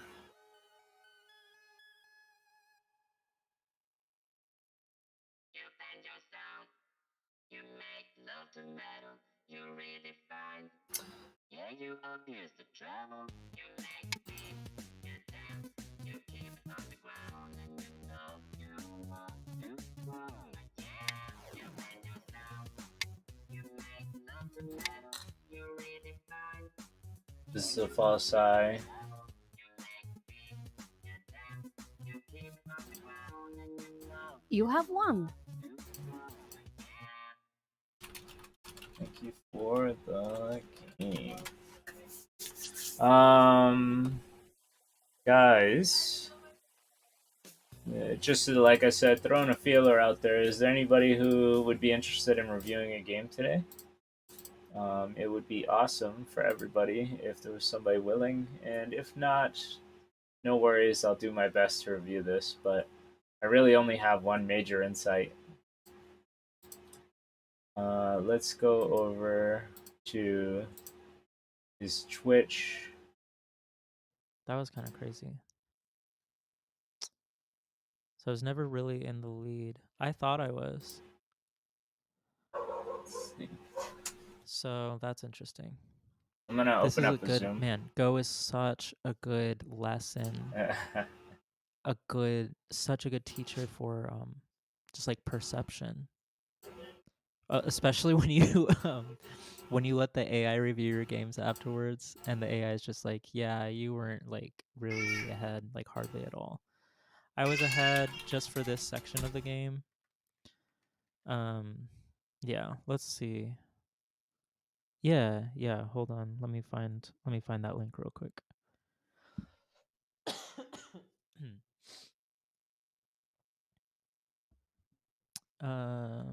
This is a false eye. You have won. Thank you for the game. Guys, just like I said, throwing a feeler out there. Is there anybody who would be interested in reviewing a game today? It would be awesome for everybody if there was somebody willing, and if not, no worries. I'll do my best to review this, but I really only have one major insight. Let's go over to his Twitch. That was kind of crazy. So I was never really in the lead. I thought I was. So that's interesting. I'm gonna open up the Zoom. Man, Go is such a good lesson. Such a good teacher for just like perception. Especially when you when you let the AI review your games afterwards, and the AI is just like, yeah, you weren't like really ahead, like hardly at all. I was ahead just for this section of the game. Yeah, let's see. Yeah, hold on. Let me find that link real quick. Oh.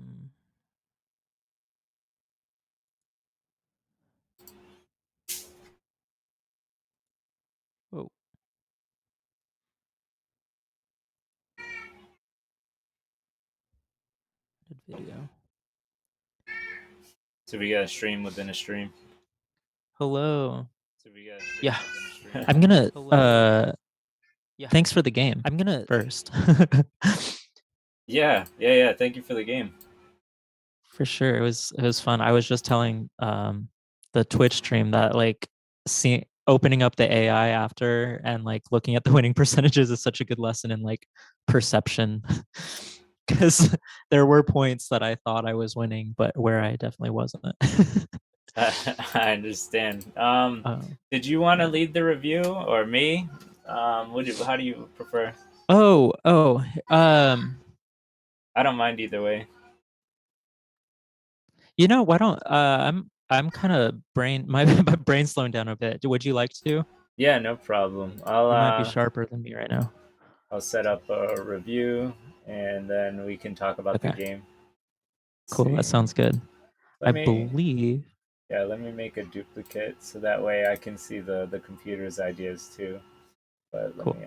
Good video. So we got a stream within a stream. Hello. So we got yeah. I'm gonna thanks for the game. I'm gonna first. Yeah. Thank you for the game. For sure. It was fun. I was just telling the Twitch stream that like opening up the AI after and like looking at the winning percentages is such a good lesson in like perception. Because there were points that I thought I was winning, but where I definitely wasn't. I understand. Did you want to lead the review or me? How do you prefer? I don't mind either way. You know, why don't I'm kind of my brain's slowing down a bit. Would you like to? Yeah, no problem. You might be sharper than me right now. I'll set up a review and then we can talk about the game. Cool, that sounds good. I believe. Yeah, let me make a duplicate so that way I can see the computer's ideas too. But let me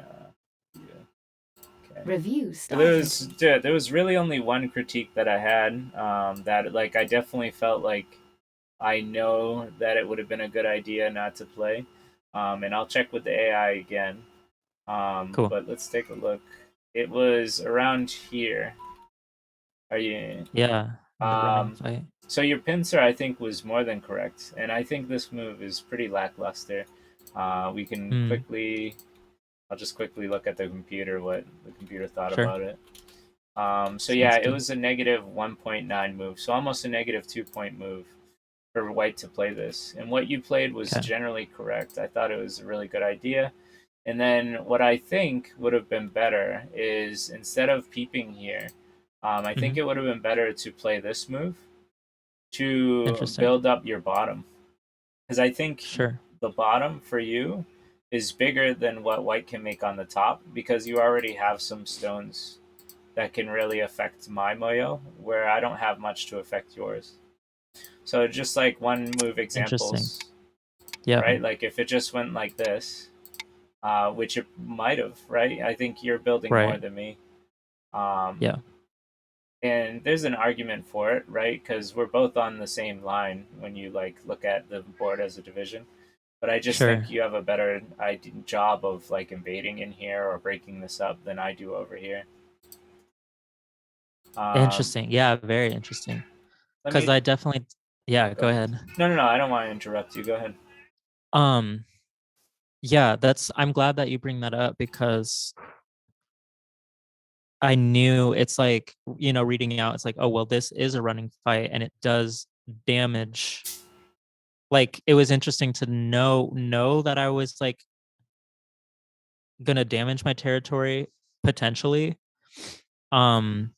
okay. Review started. There was really only one critique that I had. That like I definitely felt like I know that it would have been a good idea not to play. And I'll check with the AI again. Cool. But let's take a look. It was around here. Are you? Yeah. Fight. So your pincer, I think, was more than correct, and I think this move is pretty lackluster. We can quickly. I'll just quickly look at the computer what the computer thought about it. So yeah, it was a negative 1.9 move, so almost a negative 2-point move for white to play this. And what you played was generally correct. I thought it was a really good idea. And then what I think would have been better is instead of peeping here, I think it would have been better to play this move to build up your bottom. Because I think the bottom for you is bigger than what white can make on the top because you already have some stones that can really affect my moyo, where I don't have much to affect yours. So just like one move examples. Yeah. right? Like if it just went like this, which it might have, right? I think you're building more Right. than me. Um, Yeah. and there's an argument for it, right? Because we're both on the same line when you like look at the board as a division. But I just Sure. think you have a better job of like invading in here or breaking this up than I do over here. Um, Interesting. Yeah, very interesting. let Because me I definitely, yeah, go go ahead. ahead. No. I don't want to interrupt you. Go ahead. Um, yeah, I'm glad that you bring that up because I knew it's like, reading out, it's like, oh, well, this is a running fight and it does damage. Like it was interesting to know that I was like gonna damage my territory potentially. Um,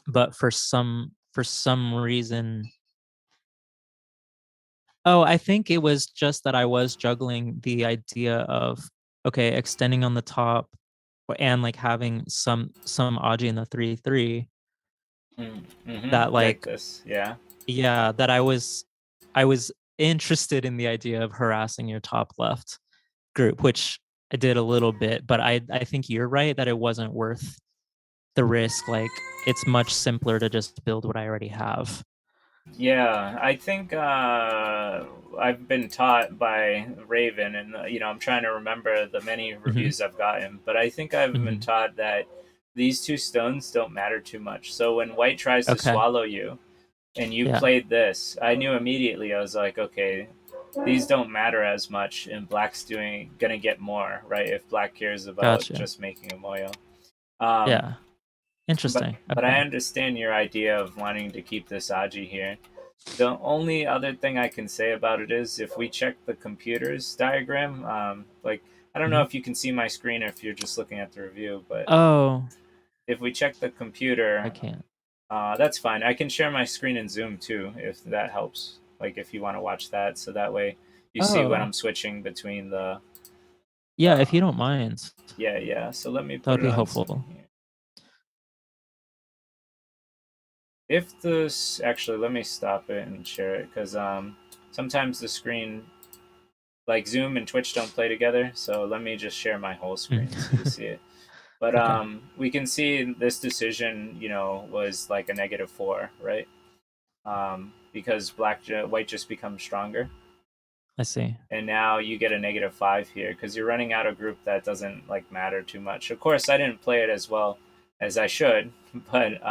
but for some reason, oh, I think it was just that I was juggling the idea of, okay, extending on the top and like having some Aji in the 3/3 that Like like, this, yeah. yeah, that I was interested in the idea of harassing your top left group, which I did a little bit, but I think you're right that it wasn't worth the risk. Like it's much simpler to just build what I already have. Yeah, I think I've been taught by Raven, and I'm trying to remember the many Hmm. reviews I've gotten, but I think I've been Hmm. taught that these two stones don't matter too much. So when White tries to Okay. swallow you, and you Yeah. played this, I knew immediately. I was like, okay, these don't matter as much, and Black's gonna get more, right? If Black cares about Gotcha. just making a Moyo. Um, Yeah. but Interesting. but I Okay. understand your idea of wanting to keep this Aji here. The only other thing I can say about it is if we check the computer's diagram, like I don't know Mhm. if you can see my screen or if you're just looking at the review, but Oh, if we check the I computer, can't. that's fine. I can share my screen in Zoom too if that helps. Like if you want to watch that, so that way you see when Oh, I'm switching between the. yeah, if you Uh, don't mind, yeah. So let me that put would it be on Zoom helpful. here. If this actually, let me stop it and share it because sometimes the screen like Zoom and Twitch don't play together. So let me just share my whole Mm. screen so you see it. But Okay. we can see this decision, was like a -4, right? Because white just becomes stronger, I see. and now you get a -5 here because you're running out a group that doesn't like matter too much. Of course, I didn't play it as well as I should, but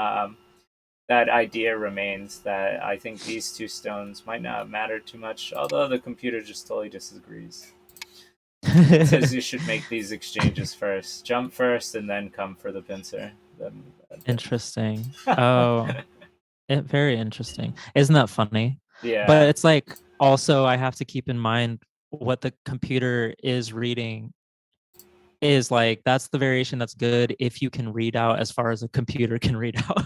that idea remains that I think these two stones might not matter too much, although the computer just totally disagrees. It says you should make these exchanges first. Jump first and then come for the pincer. Then, Interesting. Oh, very interesting. Isn't that funny? But yeah. it's like also I have to keep in mind what the computer is reading is like that's the variation that's good if you can read out as far as a computer can read out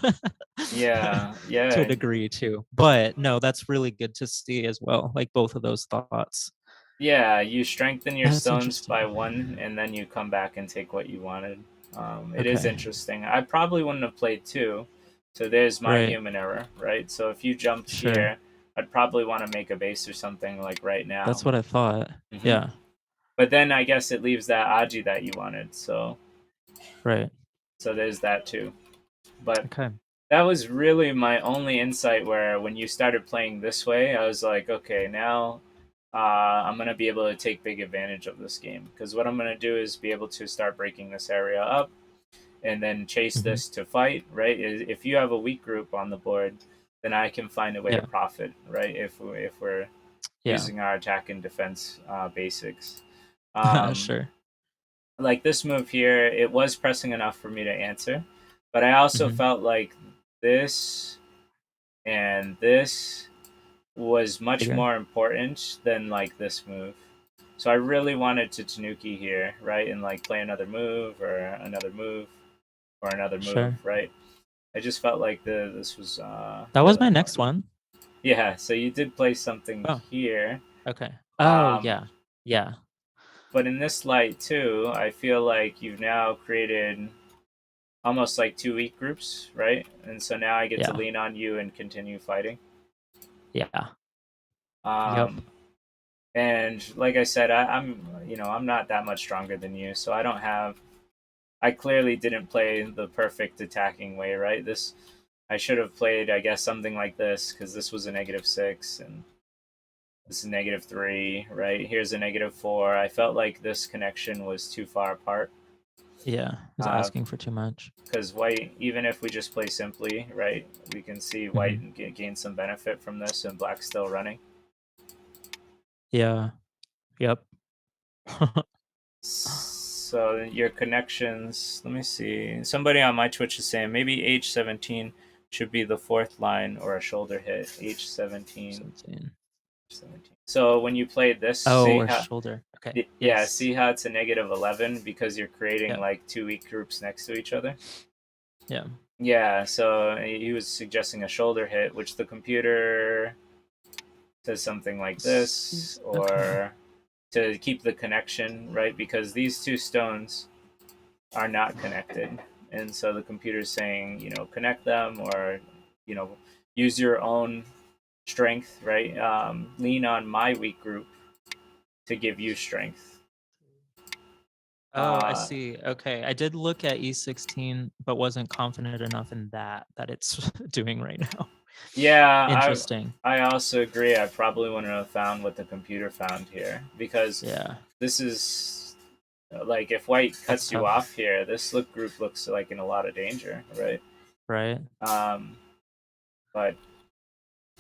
Yeah. to a Yeah. degree too. But no, that's really good to see as well. Like both of those thoughts. Yeah. You strengthen your That's stones interesting. by one and then you come back and take what you wanted. It is Okay. interesting. I probably wouldn't have played two. So there's my Right. human error, right? So if you jumped Sure. here, I'd probably want to make a base or something like right now. That's what I thought. Hmm. Yeah. But then I guess it leaves that Aji that you wanted. Right. So there's that too. But Okay. that was really my only insight where when you started playing this way, I was like, okay, now I'm going to be able to take big advantage of this game. Because what I'm going to do is be able to start breaking this area up and then chase Hmm. this to fight, right? If you have a weak group on the board, then I can find a way to Yeah. profit, right? If we're Yeah. using our attack and defense basics. Um, Sure. like this move here, it was pressing enough for me to answer, but I also Hmm. felt like this and this was much Bigger. more important than like this move. So I really wanted to Tanuki here, right? And like play another move or another move or another move, Sure. right? I just felt like this was That was really my next important. one. Yeah, so you did play something Oh, here. okay. Oh, Um, yeah. Yeah. but in this light too, I feel like you've now created almost like two weak groups, right? And so now I get to Yeah. lean on you and continue fighting. Yeah. Yep. Um, And like I said, I'm not that much stronger than you, so I don't have. I clearly didn't play the perfect attacking way, right? I should have played, I guess, something like this because this was a -6 and this is -3, right? Here's a -4. I felt like this connection was too far apart. Yeah, he's asking for too much. Because white, even if we just play simply, right, we can see white gain some benefit from this and black's still running. Yeah. Yep. So your connections, let me see. Somebody on my Twitch is saying maybe H17 should be the fourth line or a shoulder hit. H17. 17. So when you play this, Oh, see or how, shoulder. Okay. yeah, Yes. see how it's a -11 because you're creating Yep. like two weak groups next to each other. Yeah. Yeah, so he was suggesting a shoulder hit, which the computer says something like this, Okay. or to keep the connection, right? Because these two stones are not connected. And so the computer's saying, connect them or, use your own strength, right? Lean on my weak group to give you strength. Oh, I see. Okay. I did look at E16, but wasn't confident enough in that it's doing right now. Yeah, Interesting. I also agree. I probably wouldn't have found what the computer found here because Yeah. this is like if white That's cuts you tough. off here, this group looks like in a lot of danger, right? Right. But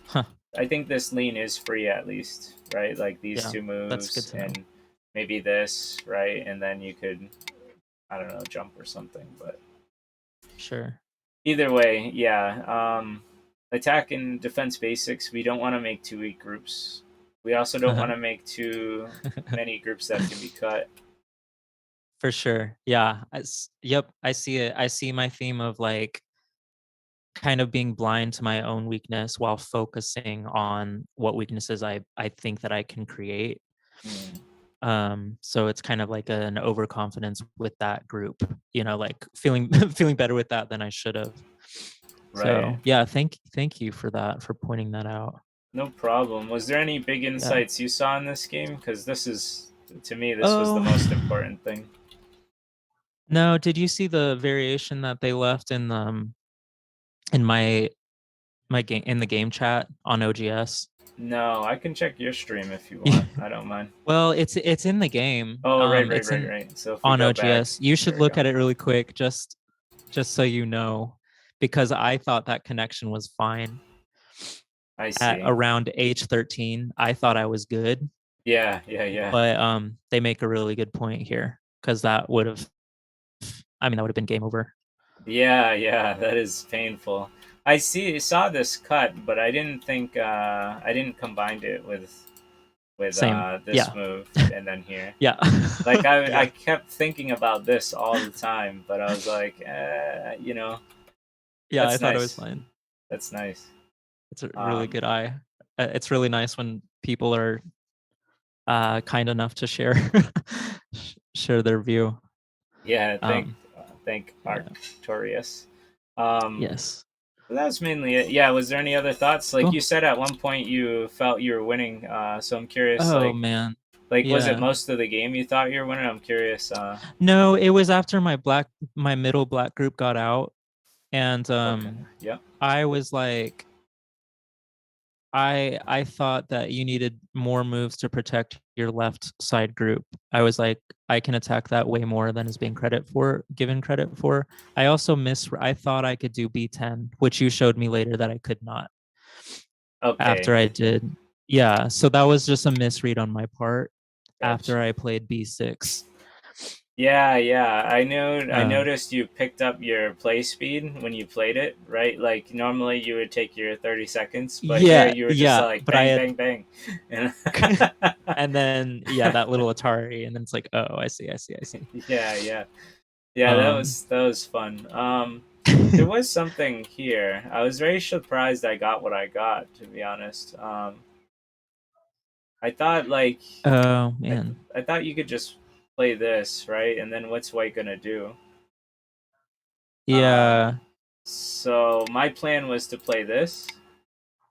Huh. I think this lean is free at least, right? Like these Yeah. two That's good moves to know. and maybe this, right? And then you could, I don't know, jump or something. But Sure. either way, yeah. Attack and defense basics. We don't want to make two weak groups. We also don't want to make too many groups that can be cut. For sure. Yeah. Yep. I see it. I see my theme of like kind of being blind to my own weakness while focusing on what weaknesses I think that I can create. Mm. So it's kind of like an overconfidence with that group, like feeling feeling better with that than I should have. Right. So yeah, thank you for that, for pointing that out. No problem. Was there any big Yeah. insights you saw in this game? Because to me, this was the Oh, most important thing. no, did you see the variation that they left in my game, in the game chat on OGS? No, I can check your stream if you want. I don't mind. Well, it's in the game. Oh, right, right, It's right, in right. So if we on go back, OGS. You should there we look go. at it really quick, just so you know, because I thought that connection was fine I at see. around H13. I thought I was good, Yeah, yeah, yeah. but they make a really good point here because that would have, I mean, that would have been game over. Yeah, yeah, that is painful. Saw this cut, but I didn't combine it with Same. this Yeah. move and then here. Yeah. Like I Yeah. kept thinking about this all the time, but I was like, Yeah. I that's thought it was nice. fine. That's nice. It's a really Um, good eye. It's really nice when people are kind enough to share share their view. yeah, Um, thank yeah. Arctorius. Um, Yes. that was mainly it. Yeah, was there any other thoughts? Like you Cool. said at one point you felt you were winning. So I'm curious, Oh man. like was it Yeah. most of the game you thought you were winning? I'm curious. No, it was after my middle black group got out, and Okay. Yeah. I was like, I thought that you needed more moves to protect your left side group. I was like, I can attack that way more than is being given credit for. I thought I could do B10, which you showed me later that I could not Okay. after I did. Yeah, so that was just a misread on my part Gotcha. after I played B6. Yeah, yeah. I Um, noticed you picked up your play speed when you played it, right? Like normally you would take your 30 seconds, but here yeah, you were just yeah, like but I bang, had bang, bang. And and then yeah, that little Atari, and then it's like, oh, I see. yeah, yeah. Yeah, Um, that was fun. There was something here. I was very surprised I got what I got, to be honest. I thought like oh man, I thought you could just play this, right? And then what's white gonna do? Uh, yeah, so my plan was to play this,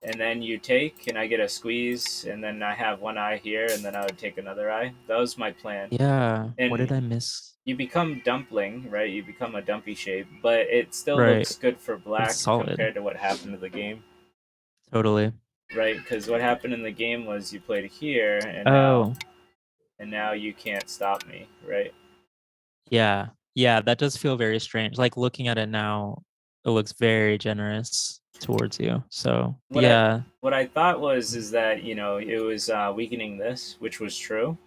and then you take, and I get a squeeze, and then I have one eye here, and then I would take another eye. That was my plan. Yeah. What did And I miss? you become dumpling, right? You become a dumpy shape, but it still Right. looks good for But it's black solid. compared to what happened to the game, Totally. right? Because what happened in the game was you played here, Oh, and now you can't stop me, right? yeah. Yeah, that does feel very strange. Like looking at it now, it looks very generous towards you. So, What I yeah. what I thought was is that it was weakening this, which was true,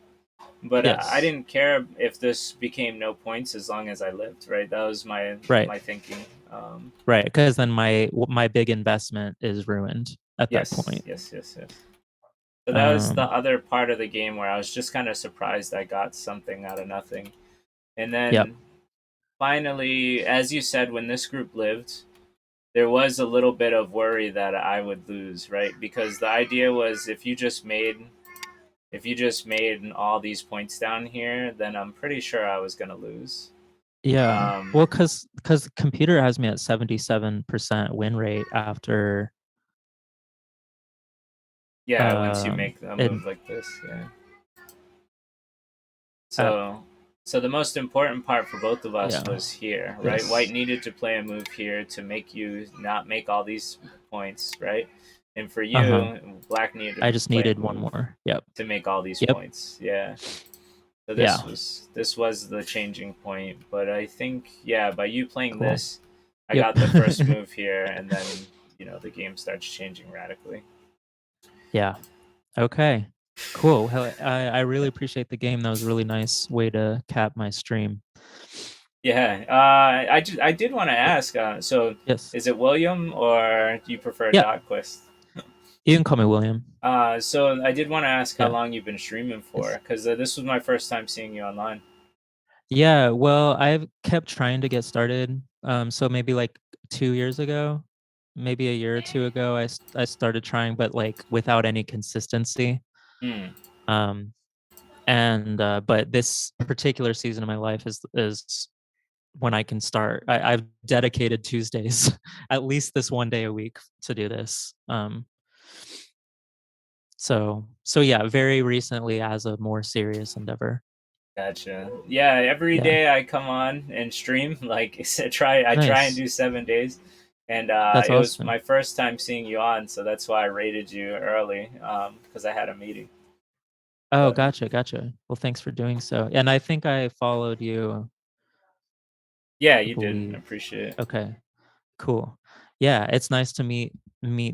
but I Yes. didn't care if this became no points as long as I lived, right? That was my Right. my thinking. Right. Because then my big investment is ruined at that Yes, point. yes, yes, yes. So that was the Um, other part of the game where I was just kind of surprised I got something out of nothing. And yep. then finally, as you said, when this group lived, there was a little bit of worry that I would lose, right? Because the idea was if you just made all these points down here, then I'm pretty sure I was gonna lose. Yeah. Um, Well, because the computer has me at 77% win rate after yeah, once you make a it move like this, yeah. uh, So the most important part for both of us yeah. was here, right? White This. needed to play a move here to make you not make all these points, right? And for Uh-huh. you, Black needed to I just play a needed one move more. Yep. to make all these Yep. points. Yeah. So Yeah. this was the changing point. But I think yeah, by you playing Cool. this, I Yep. got the first move here, and then the game starts changing radically. Yeah. Okay. Cool. Well, I really appreciate the game. That was a really nice way to cap my stream. Yeah, I did want to ask. So Yes. is it William or do you prefer Yeah. Dotquist? You can call me William. So I did want to ask how Yeah. long you've been streaming for, Yes. because this was my first time seeing you online. Yeah. Well, I've kept trying to get started. So maybe like 2 years ago, maybe a year or two ago, I started trying, but like without any consistency. Hmm. Um, and but this particular season of my life is when I can start. I've dedicated Tuesdays, at least this one day a week to do this. So yeah, very recently as a more serious endeavor. Gotcha. Yeah, every Yeah, day I come on and stream. Like I try and nice. do 7 days, and That's it was awesome. my first time seeing you on, so that's why I rated you early, because I had a meeting. Oh, But gotcha. Well, thanks for doing so. And I think I followed you, yeah, I you did. I believe. appreciate Okay, cool. Yeah, it's nice to meet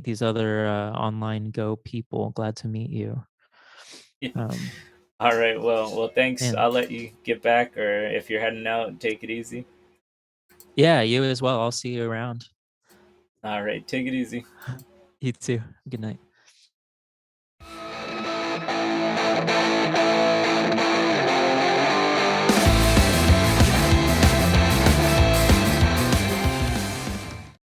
these other online Go people. Glad to meet you. it. Um, All right. Well, thanks. and I'll let you get back, or if you're heading out, take it easy. yeah, you as well. I'll see you around. All right, take it easy. You too. Good night.